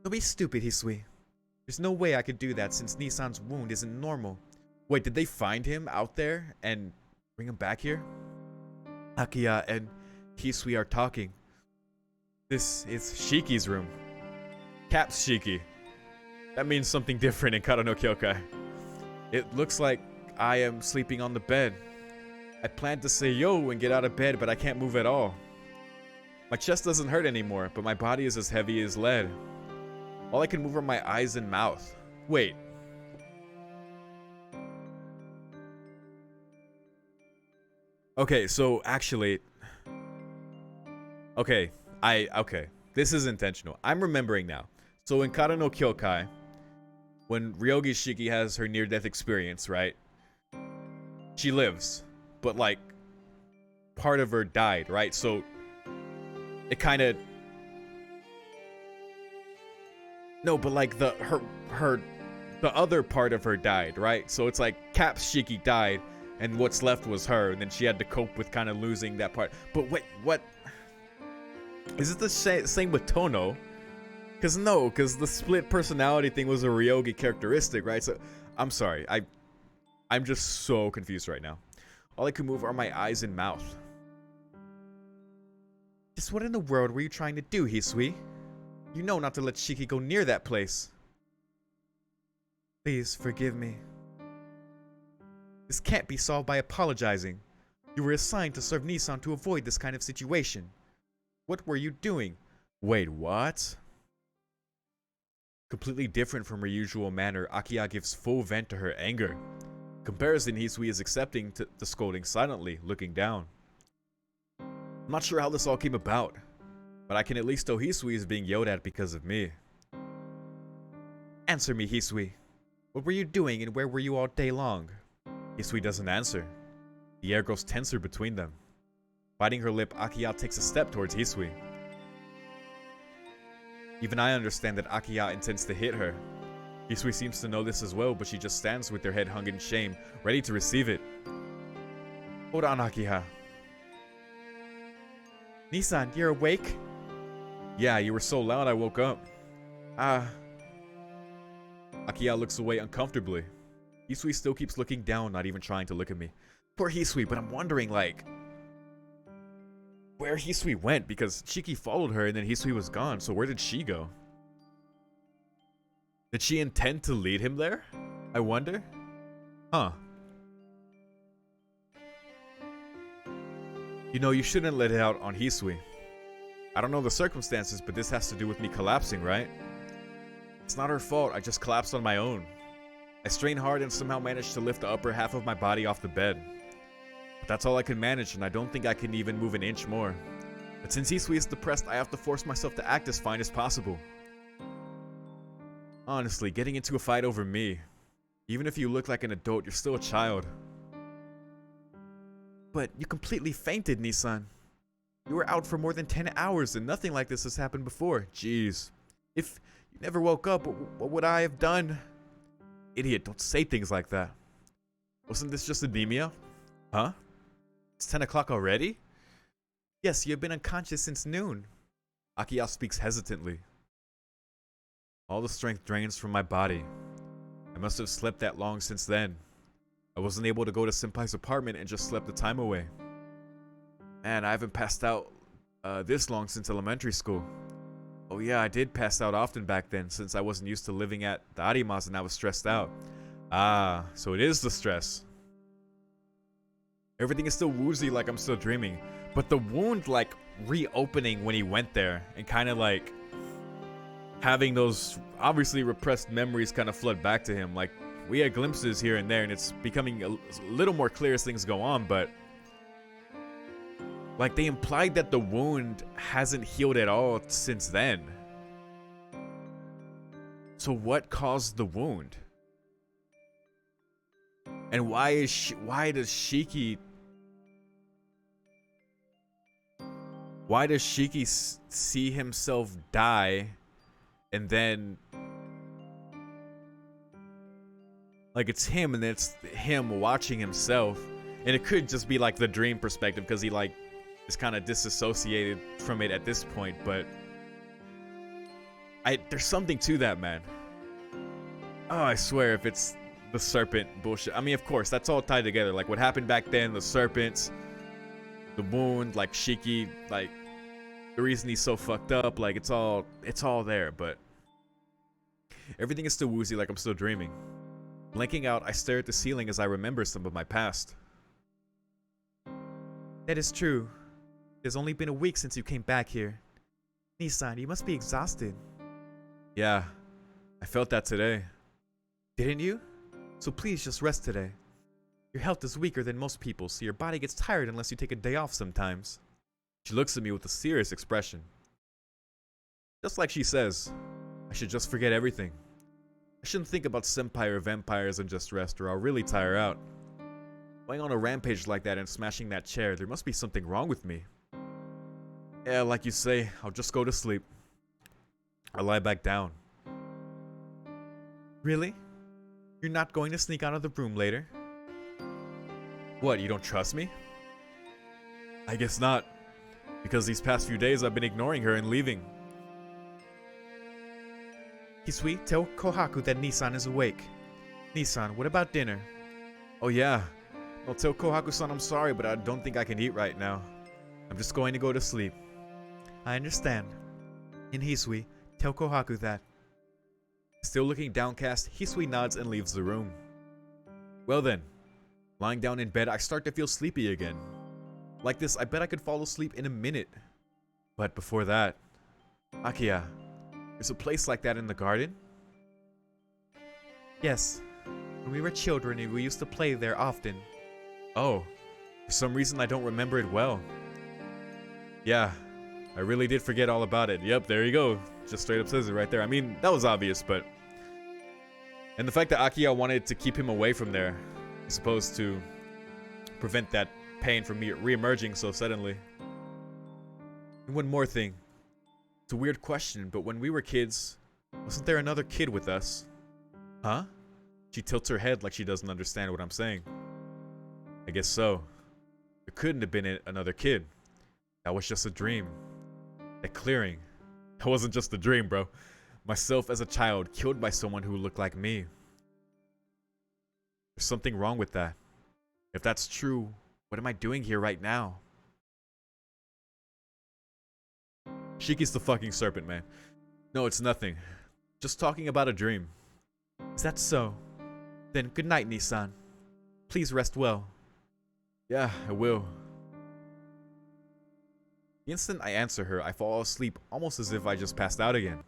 Don't be stupid, Hisui. There's no way I could do that since Nissan's wound isn't normal. Wait, did they find him out there and bring him back here? Akiya and Hisui are talking. This is Shiki's room. Caps Shiki. That means something different in Kara no Kyokai. It looks like I am sleeping on the bed. I planned to say yo and get out of bed, but I can't move at all. My chest doesn't hurt anymore, but my body is as heavy as lead. All I can move are my eyes and mouth. Wait. Okay, so actually... Okay, this is intentional. I'm remembering now. So in Kara no Kyokai, when Ryogi Shiki has her near-death experience, right? She lives, but like, part of her died, right? So, it kind of... No, but like the other part of her died, right? So it's like Caps Shiki died, and what's left was her, and then she had to cope with kind of losing that part. But wait, what? Is it the same with Tono? Because the split personality thing was a Ryogi characteristic, right? So, I'm sorry, I'm just so confused right now. All I could move are my eyes and mouth. Just what in the world were you trying to do, Hisui? You know not to let Shiki go near that place. Please forgive me. This can't be solved by apologizing. You were assigned to serve Nissan to avoid this kind of situation. What were you doing? Wait, what? Completely different from her usual manner, Akiya gives full vent to her anger. Comparison, Hisui is accepting the scolding silently, looking down. I'm not sure how this all came about, but I can at least tell Hisui is being yelled at because of me. Answer me, Hisui. What were you doing and where were you all day long? Hisui doesn't answer. The air grows tenser between them. Biting her lip, Akiya takes a step towards Hisui. Even I understand that Akiya intends to hit her. Hisui seems to know this as well, but she just stands with her head hung in shame, ready to receive it. Hold on, Akiya. Nissan, you're awake? Yeah, you were so loud I woke up. Akiya looks away uncomfortably. Hisui still keeps looking down, not even trying to look at me. Poor Hisui, but I'm wondering, like, where Hisui went, because Shiki followed her and then Hisui was gone, so where did she go? Did she intend to lead him there? I wonder? Huh. You know, you shouldn't let it out on Hisui. I don't know the circumstances, but this has to do with me collapsing, right? It's not her fault, I just collapsed on my own. I strained hard and somehow managed to lift the upper half of my body off the bed. But that's all I could manage, and I don't think I can even move an inch more. But since Hisui is depressed, I have to force myself to act as fine as possible. Honestly, getting into a fight over me. Even if you look like an adult, you're still a child. But you completely fainted, Nissan. You were out for more than 10 hours and nothing like this has happened before. Jeez. If you never woke up, what would I have done? Idiot, don't say things like that. Wasn't this just anemia? Huh? It's 10 o'clock already? Yes, you've been unconscious since noon. Akiya speaks hesitantly. All the strength drains from my body. I must have slept that long since then. I wasn't able to go to Senpai's apartment and just slept the time away. Man, I haven't passed out this long since elementary school. Oh yeah, I did pass out often back then since I wasn't used to living at the Arimas and I was stressed out. Ah, so it is the stress. Everything is still woozy like I'm still dreaming. But the wound like reopening when he went there and kind of like having those obviously repressed memories kind of flood back to him. Like we had glimpses here and there and it's becoming a little more clear as things go on, but like they implied that the wound hasn't healed at all since then. So what caused the wound? And why does Shiki see himself die and then like it's him and it's him watching himself, and it could just be like the dream perspective because he like is kind of disassociated from it at this point, but there's something to that, man. Oh, I swear, if it's the serpent bullshit. I mean, of course, that's all tied together. Like what happened back then, the serpents, the wound, like Shiki, like the reason he's so fucked up, like it's all there, but everything is still woozy like I'm still dreaming. Blinking out, I stare at the ceiling as I remember some of my past. That is true. It's only been a week since you came back here. Nissan, you must be exhausted. Yeah, I felt that today. Didn't you? So please just rest today. Your health is weaker than most people, so your body gets tired unless you take a day off sometimes. She looks at me with a serious expression. Just like she says, I should just forget everything. I shouldn't think about senpai or vampires and just rest, or I'll really tire out. Going on a rampage like that and smashing that chair, there must be something wrong with me. Yeah, like you say, I'll just go to sleep. I lie back down. Really? You're not going to sneak out of the room later? What, you don't trust me? I guess not. Because these past few days I've been ignoring her and leaving. Hisui, tell Kohaku that Nissan is awake. Nissan, what about dinner? Oh yeah. I'll tell Kohaku-san I'm sorry, but I don't think I can eat right now. I'm just going to go to sleep. I understand. And Hisui, tell Kohaku that. Still looking downcast, Hisui nods and leaves the room. Well then, lying down in bed, I start to feel sleepy again. Like this, I bet I could fall asleep in a minute. But before that, Akiya, there's a place like that in the garden? Yes. When we were children, we used to play there often. Oh, for some reason I don't remember it well. Yeah, I really did forget all about it. Yep, there you go. Just straight up says it right there. I mean, that was obvious, but And the fact that Akiya wanted to keep him away from there, as opposed to prevent that pain from re-emerging so suddenly. And one more thing. It's a weird question, but when we were kids, wasn't there another kid with us? Huh? She tilts her head like she doesn't understand what I'm saying. I guess so. There couldn't have been another kid. That was just a dream. That clearing. That wasn't just a dream, bro. Myself as a child, killed by someone who looked like me. There's something wrong with that. If that's true, what am I doing here right now? Shiki's the fucking serpent, man. No, it's nothing. Just talking about a dream. Is that so? Then good night, Nissan. Please rest well. Yeah, I will. The instant I answer her, I fall asleep almost as if I just passed out again.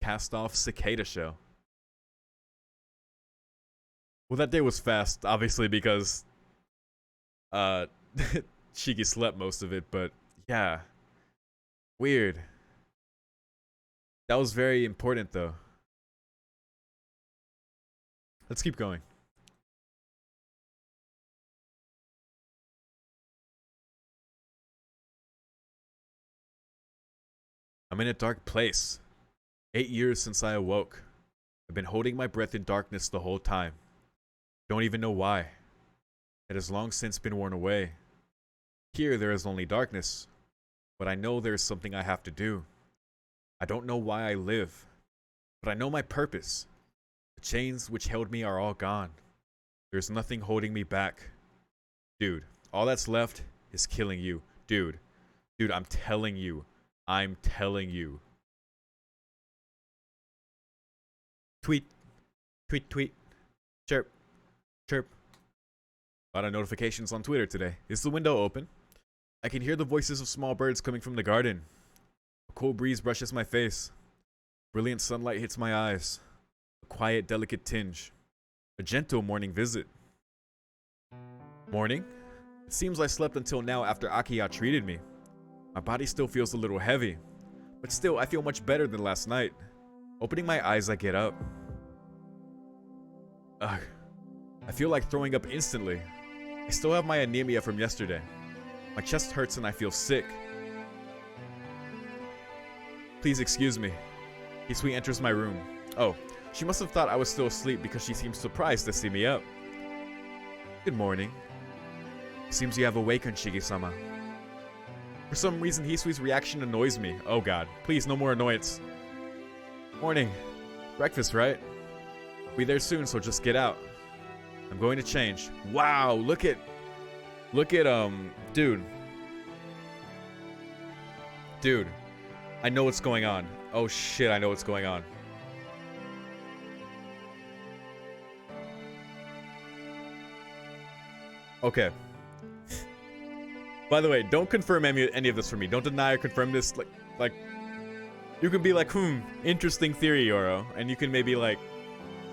Cast off cicada show. Well, that day was fast, obviously, because Shiki slept most of it, but yeah. Weird. That was very important, though. Let's keep going. I'm in a dark place. 8 years since I awoke. I've been holding my breath in darkness the whole time. Don't even know why. It has long since been worn away. Here there is only darkness, but I know there is something I have to do. I don't know why I live, but I know my purpose. The chains which held me are all gone. There's nothing holding me back. Dude, all that's left is killing you. Dude, I'm telling you. I'm telling you. Tweet. Tweet, tweet. Chirp. Chirp. A lot of notifications on Twitter today. Is the window open? I can hear the voices of small birds coming from the garden. A cool breeze brushes my face. Brilliant sunlight hits my eyes. A quiet, delicate tinge. A gentle morning visit. Morning? It seems I slept until now after Akiya treated me. My body still feels a little heavy, but still I feel much better than last night. Opening my eyes, I get up. Ugh. I feel like throwing up instantly. I still have my anemia from yesterday. My chest hurts and I feel sick. Please excuse me. Hisui enters my room. Oh, she must have thought I was still asleep because she seems surprised to see me up. Good morning. Seems you have awakened, Shigi-sama. For some reason, Hisui's reaction annoys me. Oh god, please, no more annoyance. Morning. Breakfast, right? Be there soon, so just get out. I'm going to change. Wow, look at, dude. Dude, I know what's going on. Oh shit, I know what's going on. Okay. By the way, don't confirm any of this for me. Don't deny or confirm this. Like, you can be like, interesting theory, YORO, and you can maybe like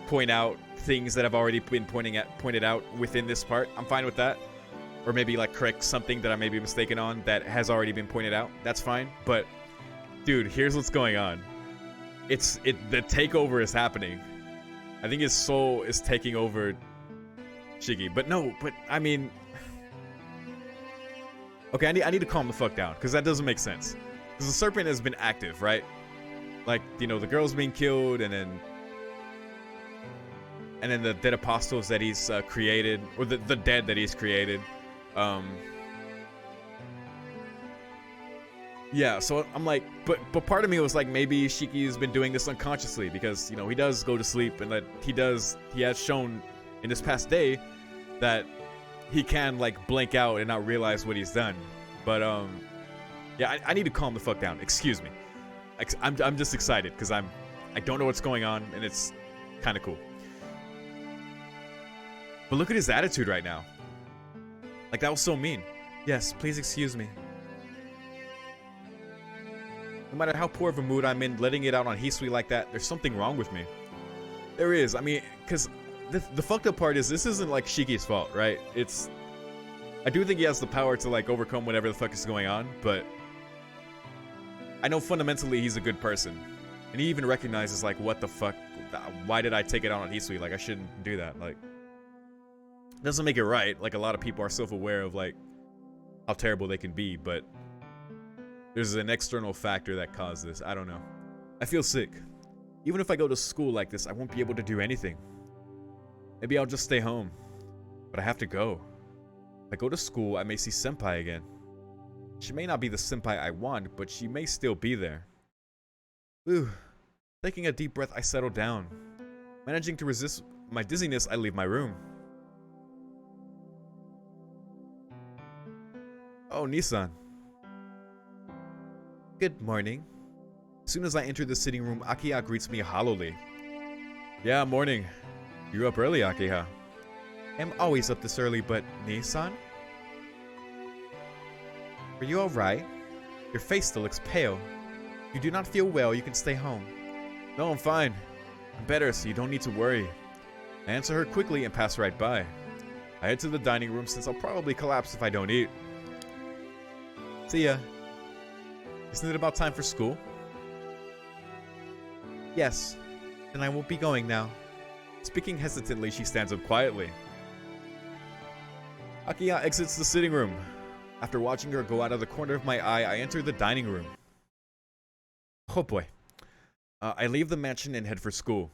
point out things that have already been pointed out within this part. I'm fine with that. Or maybe like correct something that I may be mistaken on that has already been pointed out. That's fine. But dude, here's what's going on. The takeover is happening. I think his soul is taking over Shigi. But I mean, okay, I need to calm the fuck down, because that doesn't make sense. Because the serpent has been active, right? Like, you know, the girl's being killed, and then the dead apostles that he's created, or the dead that he's created. Yeah, so I'm like, but part of me was like, maybe Shiki's been doing this unconsciously, because, you know, he does go to sleep, and that he has shown in this past day that he can like blank out and not realize what he's done. But yeah, I need to calm the fuck down. Excuse me. I'm just excited because I don't know what's going on, and it's kind of cool. But look at his attitude right now. Like, that was so mean. Yes, please excuse me. No matter how poor of a mood I'm in, letting it out on Hisui like that, there's something wrong with me. There is. I mean, because the fucked up part is this isn't like Shiki's fault, right? I do think he has the power to like overcome whatever the fuck is going on, but I know fundamentally he's a good person. And he even recognizes, like, what the fuck? Why did I take it out on Hisui? Like, I shouldn't do that. Like, doesn't make it right. Like, a lot of people are self-aware of, like, how terrible they can be, but there's an external factor that caused this. I don't know. I feel sick. Even if I go to school like this, I won't be able to do anything. Maybe I'll just stay home. But I have to go. If I go to school, I may see Senpai again. She may not be the Senpai I want, but she may still be there. Ooh. Taking a deep breath, I settle down. Managing to resist my dizziness, I leave my room. Oh, Nissan. Good morning. As soon as I enter the sitting room, Akiha greets me hollowly. Yeah, morning. You're up early, Akiha. I'm always up this early, but Nissan? Are you alright? Your face still looks pale. If you do not feel well, you can stay home. No, I'm fine. I'm better, so you don't need to worry. I answer her quickly and pass right by. I head to the dining room since I'll probably collapse if I don't eat. See ya. Isn't it about time for school? Yes. Then I won't be going now. Speaking hesitantly, she stands up quietly. Akiha exits the sitting room. After watching her go out of the corner of my eye, I enter the dining room. Oh boy. I leave the mansion and head for school.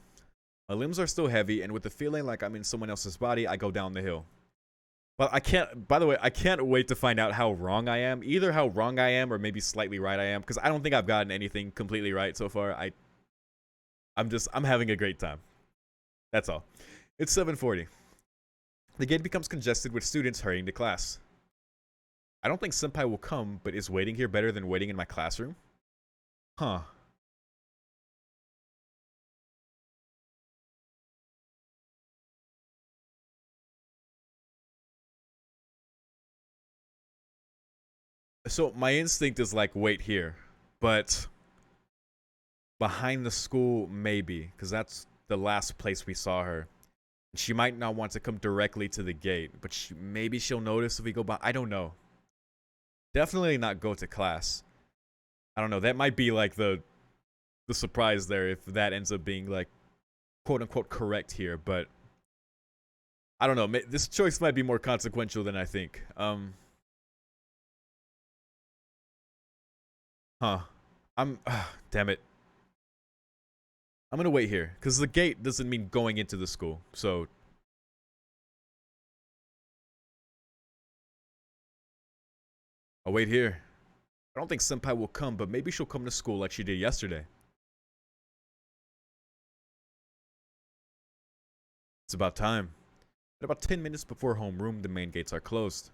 My limbs are still heavy, and with the feeling like I'm in someone else's body, I go down the hill. But by the way, I can't wait to find out how wrong I am. Either how wrong I am or maybe slightly right I am, because I don't think I've gotten anything completely right so far. I'm having a great time. That's all. It's 7:40. The gate becomes congested with students hurrying to class. I don't think Senpai will come, but is waiting here better than waiting in my classroom? Huh. So my instinct is like, wait here. But behind the school, maybe. Because that's the last place we saw her. She might not want to come directly to the gate. But maybe she'll notice if we go by. I don't know. Definitely not go to class. I don't know. That might be like the surprise there if that ends up being like quote unquote correct here. But I don't know. This choice might be more consequential than I think. Damn it. I'm gonna wait here, because the gate doesn't mean going into the school, so... I'll wait here. I don't think Senpai will come, but maybe she'll come to school like she did yesterday. It's about time. At about 10 minutes before homeroom, the main gates are closed.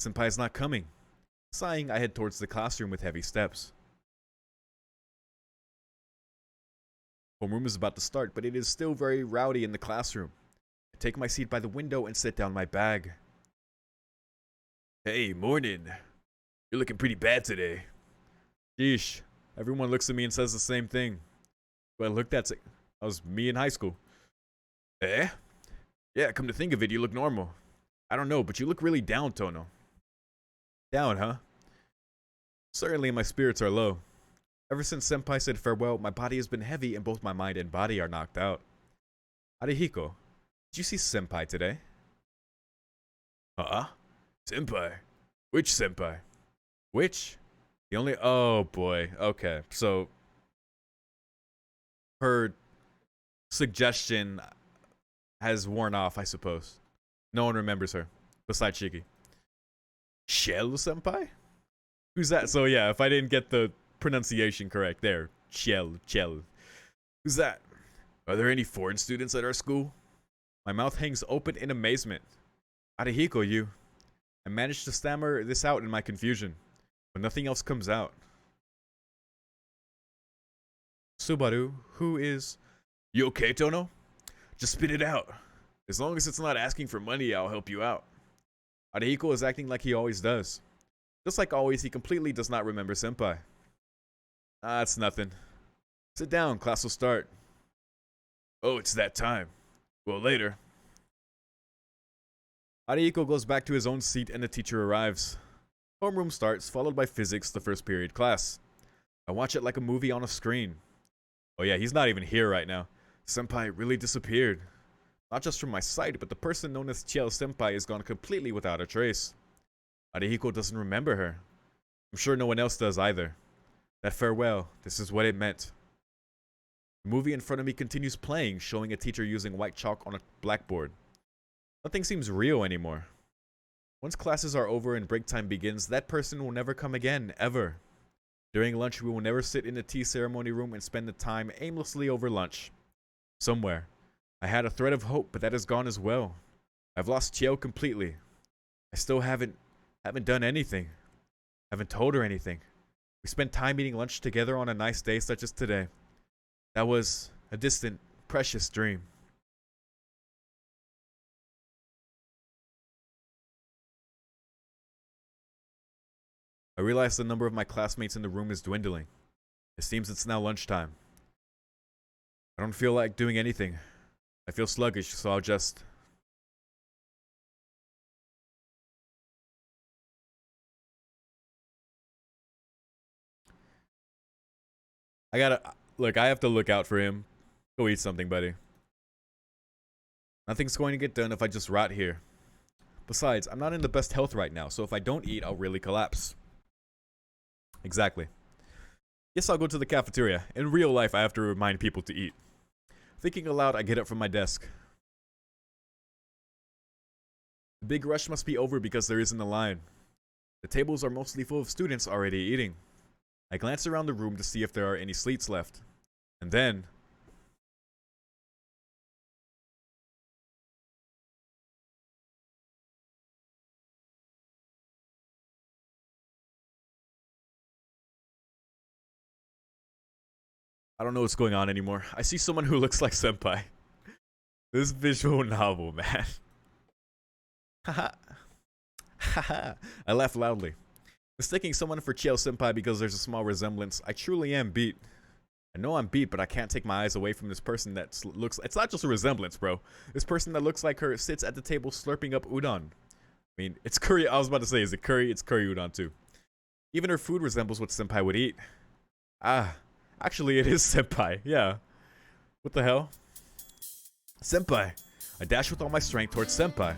Senpai is not coming. Sighing, I head towards the classroom with heavy steps. Homeroom is about to start, but it is still very rowdy in the classroom. I take my seat by the window and set down my bag. Hey, morning. You're looking pretty bad today. Sheesh. Everyone looks at me and says the same thing. Well, look, that was me in high school. Eh? Yeah, come to think of it, you look normal. I don't know, but you look really down, Tono. Down, huh? Certainly my spirits are low. Ever since Senpai said farewell, my body has been heavy and both my mind and body are knocked out. Arihiko, did you see Senpai today? Huh? Senpai? Which Senpai? Which? The only... Oh boy, okay. So, her suggestion has worn off, I suppose. No one remembers her, besides Shiki. Ciel Senpai? Who's that? So yeah, if I didn't get the pronunciation correct there. Ciel. Who's that? Are there any foreign students at our school? My mouth hangs open in amazement. Arihiko, you. I managed to stammer this out in my confusion, but nothing else comes out. Subaru, who is... You okay, Tono? Just spit it out. As long as it's not asking for money, I'll help you out. Arihiko is acting like he always does. Just like always, he completely does not remember Senpai. Ah, it's nothing. Sit down, class will start. Oh, it's that time. Well, later. Arihiko goes back to his own seat and the teacher arrives. Homeroom starts, followed by physics, the first period class. I watch it like a movie on a screen. Oh yeah, he's not even here right now. Senpai really disappeared. Not just from my sight, but the person known as Ciel Senpai is gone completely without a trace. Arihiko doesn't remember her. I'm sure no one else does either. That farewell, this is what it meant. The movie in front of me continues playing, showing a teacher using white chalk on a blackboard. Nothing seems real anymore. Once classes are over and break time begins, that person will never come again, ever. During lunch, we will never sit in the tea ceremony room and spend the time aimlessly over lunch. Somewhere. I had a thread of hope, but that is gone as well. I've lost Ciel completely. I still haven't done anything. Haven't told her anything. We spent time eating lunch together on a nice day such as today. That was a distant, precious dream. I realize the number of my classmates in the room is dwindling. It seems it's now lunchtime. I don't feel like doing anything. I feel sluggish, so I'll just... Look, I have to look out for him. Go eat something, buddy. Nothing's going to get done if I just rot here. Besides, I'm not in the best health right now, so if I don't eat, I'll really collapse. Exactly. Yes, I'll go to the cafeteria. In real life, I have to remind people to eat. Thinking aloud, I get up from my desk. The big rush must be over because there isn't a line. The tables are mostly full of students already eating. I glance around the room to see if there are any seats left. And then... I don't know what's going on anymore. I see someone who looks like Senpai. This visual novel, man. Haha. Haha. I laugh loudly. Mistaking someone for Ciel Senpai because there's a small resemblance, I truly am beat. I know I'm beat, but I can't take my eyes away from this person that looks... It's not just a resemblance, bro. This person that looks like her sits at the table slurping up udon. I mean, it's curry... I was about to say, is it curry? It's curry udon, too. Even her food resembles what Senpai would eat. Ah, actually, it is Senpai. Yeah. What the hell? Senpai. I dash with all my strength towards Senpai.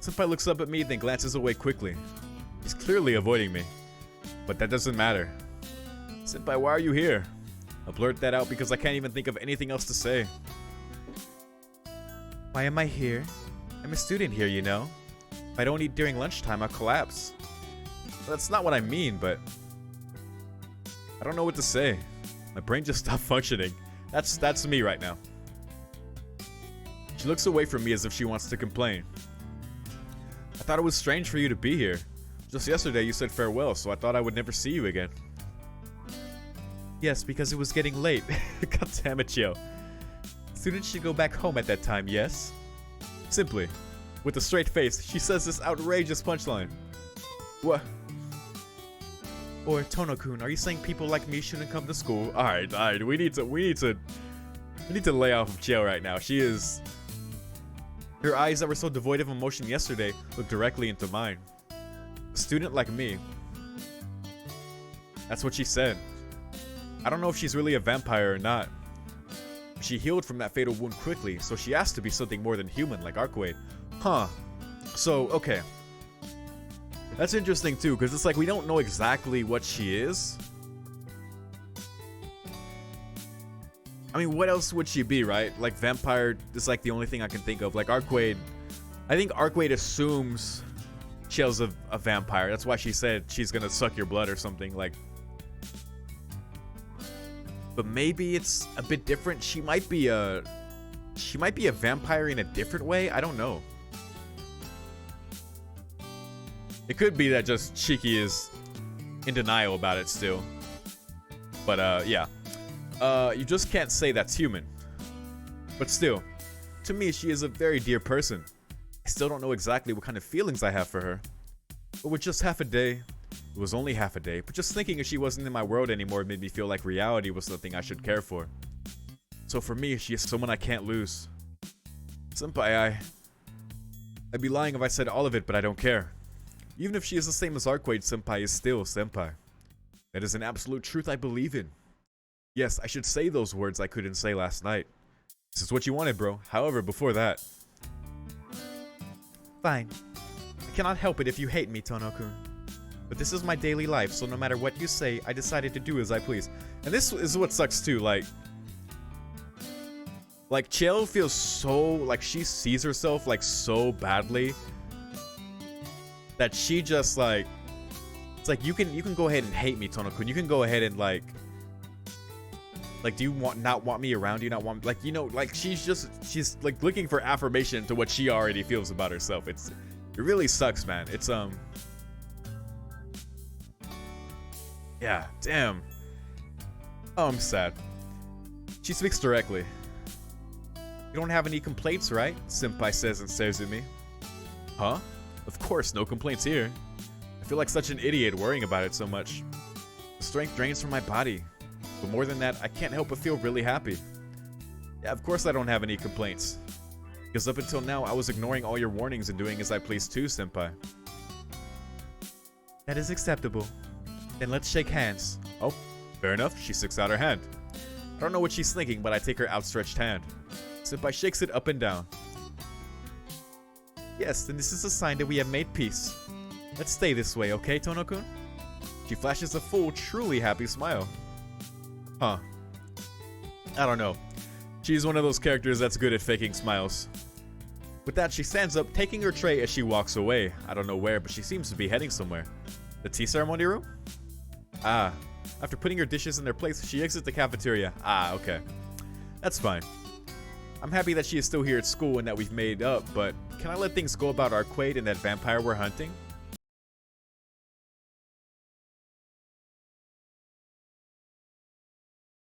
Senpai looks up at me, then glances away quickly. He's clearly avoiding me. But that doesn't matter. Senpai, why are you here? I blurt that out because I can't even think of anything else to say. Why am I here? I'm a student here, you know. If I don't eat during lunchtime, I'll collapse. Well, that's not what I mean, but... I don't know what to say. My brain just stopped functioning. That's me right now. She looks away from me as if she wants to complain. I thought it was strange for you to be here. Just yesterday you said farewell, so I thought I would never see you again. Yes, because it was getting late. God damn it, Ciel. Students should go back home at that time, yes? Simply, with a straight face, she says this outrageous punchline. What? Or, Tono-kun, are you saying people like me shouldn't come to school? Alright, we need to lay off of Ciel right now. She is... Her eyes that were so devoid of emotion yesterday look directly into mine. A student like me. That's what she said. I don't know if she's really a vampire or not. She healed from that fatal wound quickly, so she has to be something more than human like Arcade. Huh. So, okay. That's interesting too, because it's like we don't know exactly what she is. I mean, what else would she be, right? Like, vampire is like the only thing I can think of. Like, Arcade. I think Arcade assumes Ciel's a vampire. That's why she said she's gonna suck your blood or something. Like, but maybe it's a bit different. She might be a vampire in a different way. I don't know. It could be that just Shiki is in denial about it still. But yeah. You just can't say that's human. But still, to me, she is a very dear person. I still don't know exactly what kind of feelings I have for her. But with just half a day, it was only half a day, but just thinking if she wasn't in my world anymore made me feel like reality was something I should care for. So for me, she is someone I can't lose. Senpai, I'd be lying if I said all of it, but I don't care. Even if she is the same as Arcade, Senpai is still Senpai. That is an absolute truth I believe in. Yes, I should say those words I couldn't say last night. This is what you wanted, bro. However, before that... Fine. I cannot help it if you hate me, Tono-kun. But this is my daily life, so no matter what you say, I decided to do as I please. And this is what sucks too, like Ciel feels so, like she sees herself like so badly that she just like, it's like you can go ahead and hate me, Tono-kun. You can go ahead and like do you not want me around? Do you not want, like, you know, like she's like looking for affirmation to what she already feels about herself. It really sucks, man. It's yeah, damn. Oh, I'm sad. She speaks directly. You don't have any complaints, right? Senpai says and stares at me. Huh? Of course, no complaints here. I feel like such an idiot worrying about it so much. The strength drains from my body. But more than that, I can't help but feel really happy. Yeah, of course I don't have any complaints. Because up until now, I was ignoring all your warnings and doing as I please too, Senpai. That is acceptable. Then let's shake hands. Oh, fair enough. She sticks out her hand. I don't know what she's thinking, but I take her outstretched hand. Senpai shakes it up and down. Yes, then this is a sign that we have made peace. Let's stay this way, okay, Tono-kun? She flashes a full, truly happy smile. Huh. I don't know. She's one of those characters that's good at faking smiles. With that, she stands up, taking her tray as she walks away. I don't know where, but she seems to be heading somewhere. The tea ceremony room? Ah. After putting her dishes in their place, she exits the cafeteria. Ah, okay. That's fine. I'm happy that she is still here at school and that we've made up, but can I let things go about Arcade and that vampire we're hunting?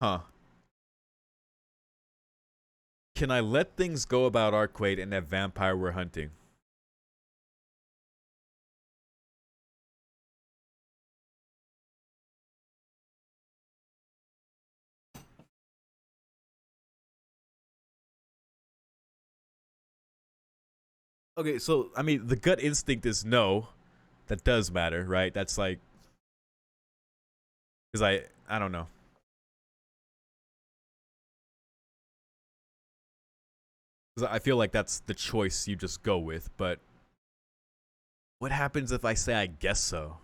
Huh. Can I let things go about Arcade and that vampire we're hunting? Okay, so, I mean, the gut instinct is no. That does matter, right? That's like... Because I don't know. Because I feel like that's the choice you just go with, but... What happens if I say I guess so?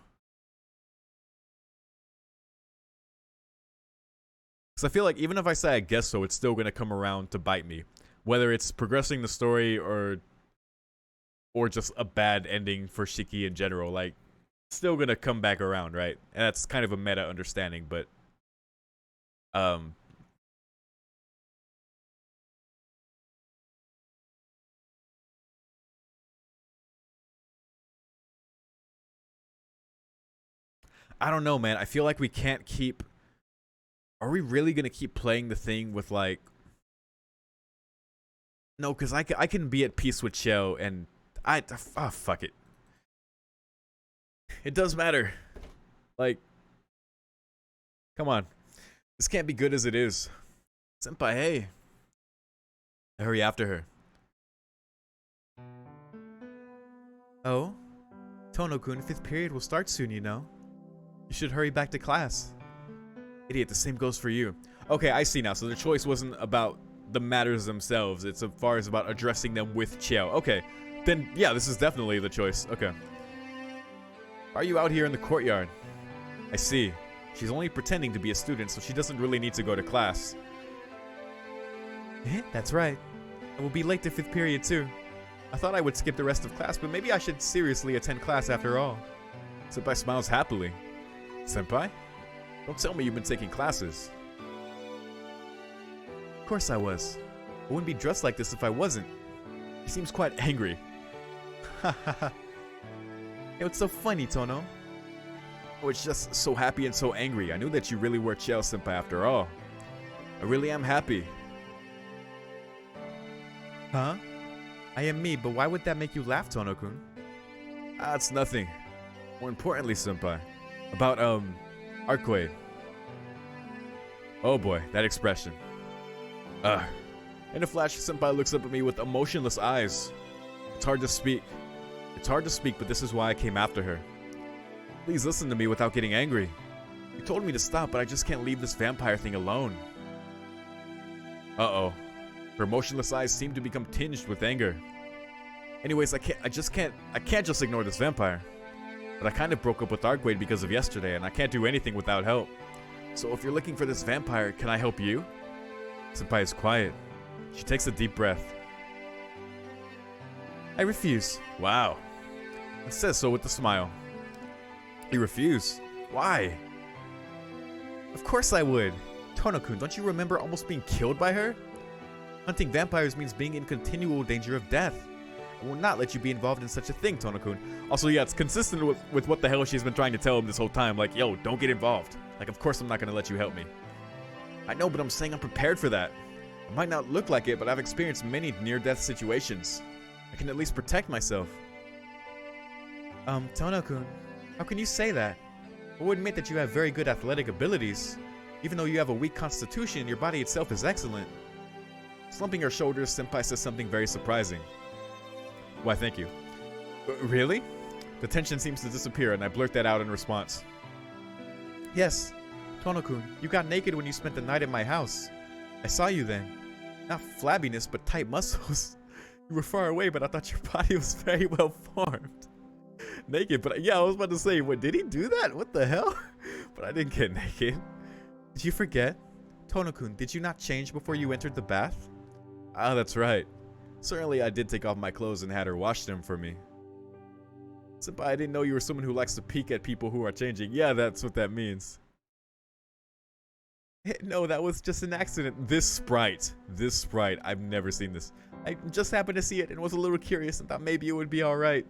Because I feel like even if I say I guess so, it's still going to come around to bite me. Whether it's progressing the story or just a bad ending for Shiki in general, like, still gonna come back around, right? And that's kind of a meta understanding, but I don't know, man. I feel like we can't keep... Are we really gonna keep playing the thing with, like... No, because I can be at peace with Ciel, and fuck it. It does matter. Like, come on. This can't be good as it is. Senpai, hey. I hurry after her. Oh? Tono-kun, 5th period will start soon, you know. You should hurry back to class. Idiot, the same goes for you. Okay, I see now. So the choice wasn't about the matters themselves. It's as far as about addressing them with Ciel. Okay. Then, yeah, this is definitely the choice. Okay. Are you out here in the courtyard? I see. She's only pretending to be a student, so she doesn't really need to go to class. That's right. I will be late to 5th period, too. I thought I would skip the rest of class, but maybe I should seriously attend class after all. Senpai smiles happily. Senpai? Don't tell me you've been taking classes. Of course I was. I wouldn't be dressed like this if I wasn't. He seems quite angry. Hey, what's so funny, Tono? Oh, it's just so happy and so angry. I knew that you really were Ciel Senpai after all. I really am happy. Huh? I am me, but why would that make you laugh, Tono-kun? Ah, it's nothing. More importantly, Senpai. About, Arcade. Oh boy, that expression. In a flash, Senpai looks up at me with emotionless eyes. It's hard to speak. It's hard to speak, but this is why I came after her. Please listen to me without getting angry. You You told me to stop, but I just can't leave this vampire thing alone. Uh-oh. Her emotionless eyes seem to become tinged with anger. Anyways, I can't just ignore this vampire. But I kind of broke up with Arkwade because of yesterday, and I can't do anything without help. So if you're looking for this vampire, can I help you? Senpai is quiet. She takes a deep breath. I refuse. Wow. It says so with a smile. You refuse? Why? Of course I would. Tono-kun, don't you remember almost being killed by her? Hunting vampires means being in continual danger of death. I will not let you be involved in such a thing, Tono-kun. Also, yeah, it's consistent with what the hell she's been trying to tell him this whole time. Like, yo, don't get involved. Like, of course I'm not gonna let you help me. I know, but I'm saying I'm prepared for that. I might not look like it, but I've experienced many near-death situations. I can at least protect myself. Tono-kun, how can you say that? I would admit that you have very good athletic abilities. Even though you have a weak constitution, your body itself is excellent. Slumping her shoulders, Senpai says something very surprising. Why, thank you. Really? The tension seems to disappear, and I blurt that out in response. Yes, Tono-kun, you got naked when you spent the night at my house. I saw you then. Not flabbiness, but tight muscles. You were far away, but I thought your body was very well formed. Naked, but yeah, I was about to say, what, did he do that? What the hell? But I didn't get naked. Did you forget? Tono-kun, did you not change before you entered the bath? Ah, that's right. Certainly I did take off my clothes and had her wash them for me. Senpai, I didn't know you were someone who likes to peek at people who are changing. Yeah, that's what that means. No, that was just an accident. This sprite, I've never seen this. I just happened to see it and was a little curious and thought maybe it would be alright.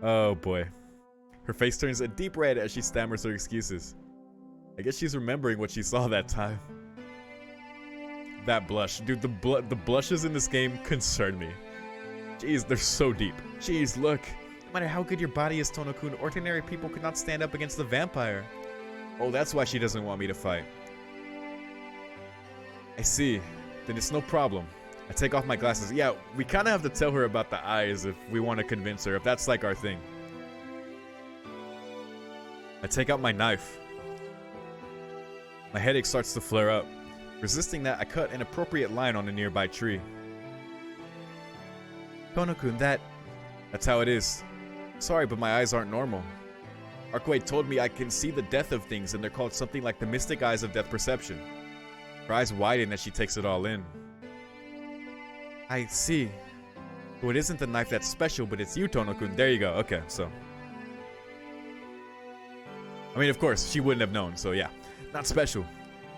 Oh boy. Her face turns a deep red as she stammers her excuses. I guess she's remembering what she saw that time. That blush. Dude, the blushes in this game concern me. Jeez, they're so deep. Jeez, look. No matter how good your body is, Tono-kun, ordinary people could not stand up against the vampire. Oh, that's why she doesn't want me to fight. I see. Then it's no problem. I take off my glasses. Yeah, we kind of have to tell her about the eyes if we want to convince her, if that's like our thing. I take out my knife. My headache starts to flare up. Resisting that, I cut an appropriate line on a nearby tree. Tono-kun, that's how it is. Sorry, but my eyes aren't normal. Arkwade told me I can see the death of things, and they're called something like the mystic eyes of death perception. Her eyes widen as she takes it all in. I see. So it isn't the knife that's special, but it's you, Tono-kun. There you go. Okay, so. I mean, of course, she wouldn't have known, so yeah. Not special.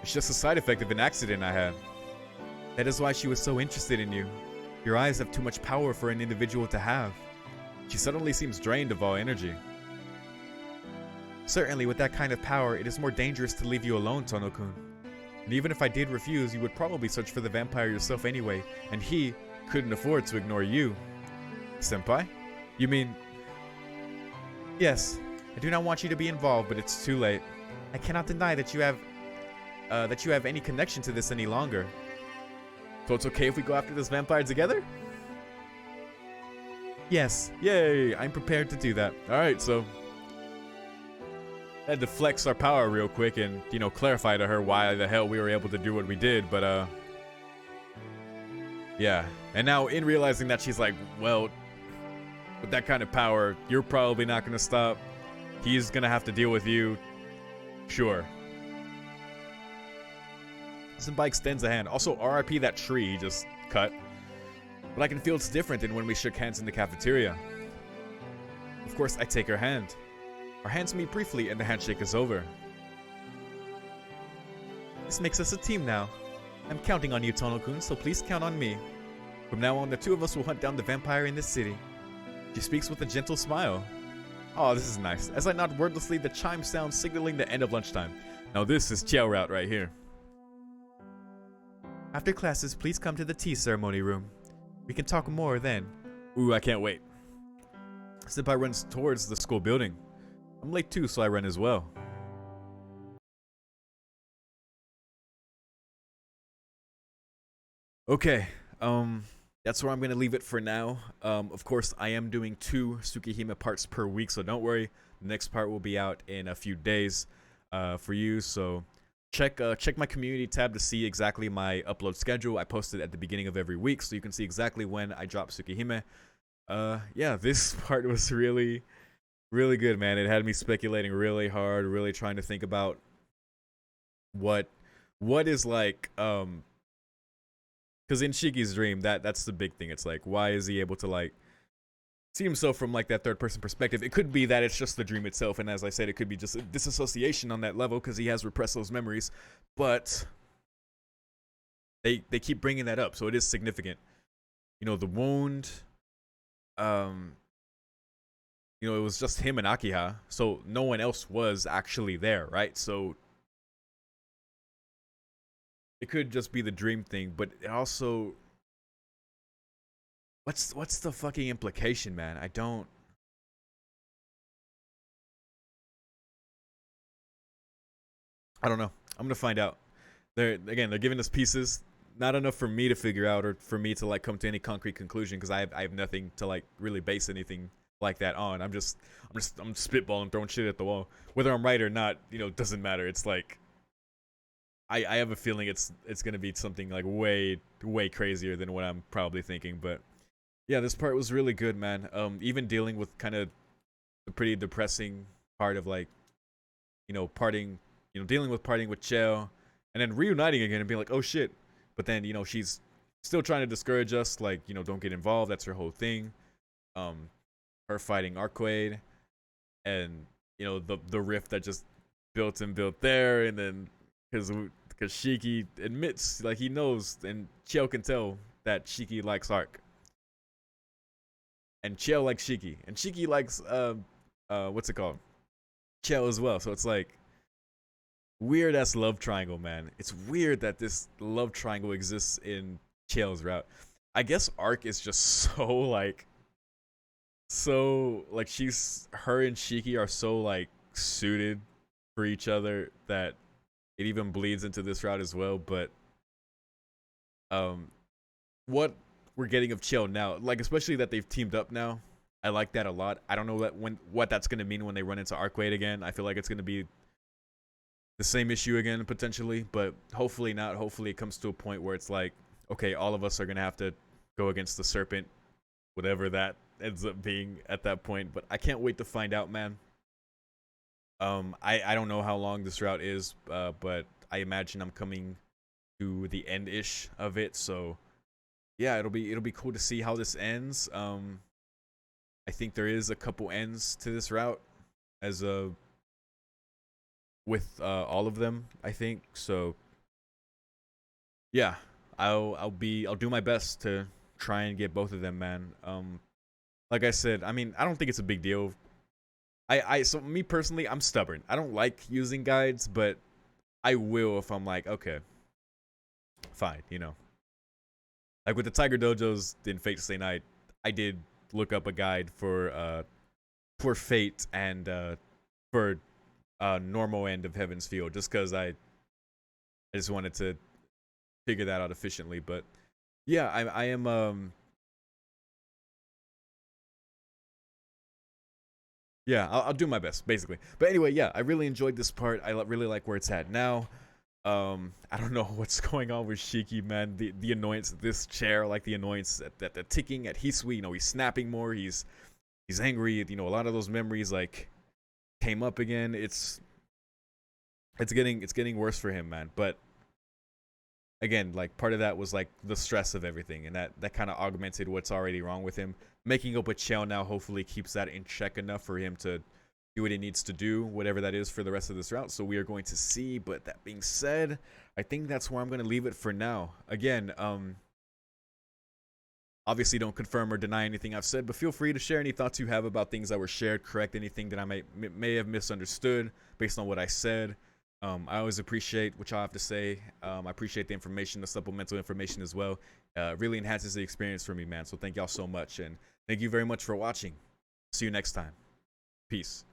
It's just a side effect of an accident I had. That is why she was so interested in you. Your eyes have too much power for an individual to have. She suddenly seems drained of all energy. Certainly, with that kind of power, it is more dangerous to leave you alone, Tono-kun. And even if I did refuse, you would probably search for the vampire yourself anyway, and he couldn't afford to ignore you. Senpai? You mean... Yes, I do not want you to be involved, but it's too late. I cannot deny that you have any connection to this any longer. So it's okay if we go after this vampire together? Yes. Yay, I'm prepared to do that. Alright, so... had to flex our power real quick and, you know, clarify to her why the hell we were able to do what we did, but, yeah. And now, in realizing that she's like, well, with that kind of power, you're probably not gonna stop. He's gonna have to deal with you. Sure. Senpai extends a hand. Also, RIP that tree he just cut. But I can feel it's different than when we shook hands in the cafeteria. Of course, I take her hand. Our hands meet briefly and the handshake is over. This makes us a team now. I'm counting on you, Tono-kun, so please count on me. From now on, the two of us will hunt down the vampire in this city. She speaks with a gentle smile. Oh, this is nice. As I nod wordlessly, the chime sounds signaling the end of lunchtime. Now this is Ciel route right here. After classes, please come to the tea ceremony room. We can talk more then. Ooh, I can't wait. Senpai runs towards the school building. I'm late too, so I run as well. Okay, that's where I'm gonna leave it for now. Of course, I am doing 2 Tsukihime parts per week, so don't worry. The next part will be out in a few days. for you. So check my community tab to see exactly my upload schedule. I post it at the beginning of every week, so you can see exactly when I drop Tsukihime. Yeah, this part was really really good, man. It had me speculating really hard, really trying to think about what is like because in Shiki's dream, that's the big thing. It's like, why is he able to like see himself from like that third person perspective? It could be that it's just the dream itself, and as I said, it could be just a disassociation on that level because he has repressed those memories. But they keep bringing that up, so it is significant. You know, the wound. You know, it was just him and Akiha, so no one else was actually there, right? So it could just be the dream thing, but it also, what's the fucking implication, man? I don't know. I'm gonna find out. They're giving us pieces, not enough for me to figure out or for me to like come to any concrete conclusion because I have nothing to like really base anything like that on. I'm spitballing, throwing shit at the wall. Whether I'm right or not, you know, doesn't matter. It's like I have a feeling it's gonna be something like way crazier than what I'm probably thinking. But yeah, this part was really good, man. Even dealing with kind of the pretty depressing part of like, you know, parting, you know, dealing with parting with Ciel and then reuniting again and being like, oh shit. But then, you know, she's still trying to discourage us, like, you know, don't get involved. That's her whole thing. Her fighting Arquade and, you know, the rift that just built there, and then because Shiki admits, like, he knows, and Ciel can tell that Shiki likes Arc. And Ciel likes Shiki. And Shiki likes what's it called? Ciel as well. So it's like weird ass love triangle, man. It's weird that this love triangle exists in Ciel's route. I guess Arc is just so like her and Shiki are so like suited for each other that it even bleeds into this route as well. But what we're getting of Ciel now, like especially that they've teamed up now, I like that a lot. I don't know what that's gonna mean when they run into Arquade again. I feel like it's gonna be the same issue again potentially, but hopefully not. Hopefully it comes to a point where it's like, okay, all of us are gonna have to go against the Serpent, whatever that ends up being at that point. But I can't wait to find out, man. I don't know how long this route is, but I imagine I'm coming to the end-ish of it, so yeah, it'll be cool to see how this ends. I think there is a couple ends to this route as with all of them, I think. So yeah, I'll do my best to try and get both of them, man. Like I said, I mean, I don't think it's a big deal. So me personally, I'm stubborn. I don't like using guides, but I will if I'm like, okay, fine, you know. Like with the Tiger Dojos in Fate Stay Night, I did look up a guide for Fate and for normal end of Heaven's Field, just because I just wanted to figure that out efficiently. But yeah, I am yeah, I'll do my best basically. But anyway, yeah, I really enjoyed this part. I really like where it's at now. I don't know what's going on with Shiki, man. The annoyance of this chair, like the annoyance at the ticking at Hisui. You know, he's snapping more. He's angry. You know, a lot of those memories like came up again. It's getting worse for him, man. But again, like part of that was like the stress of everything, and that kind of augmented what's already wrong with him. Making up with Ciel now hopefully keeps that in check enough for him to do what he needs to do, whatever that is for the rest of this route. So we are going to see. But that being said, I think that's where I'm going to leave it for now. Again, obviously don't confirm or deny anything I've said, but feel free to share any thoughts you have about things that were shared, correct anything that I may have misunderstood based on what I said. I always appreciate what y'all have to say. I appreciate the information, the supplemental information as well. Really enhances the experience for me, man. So thank y'all so much, and thank you very much for watching. See you next time. Peace.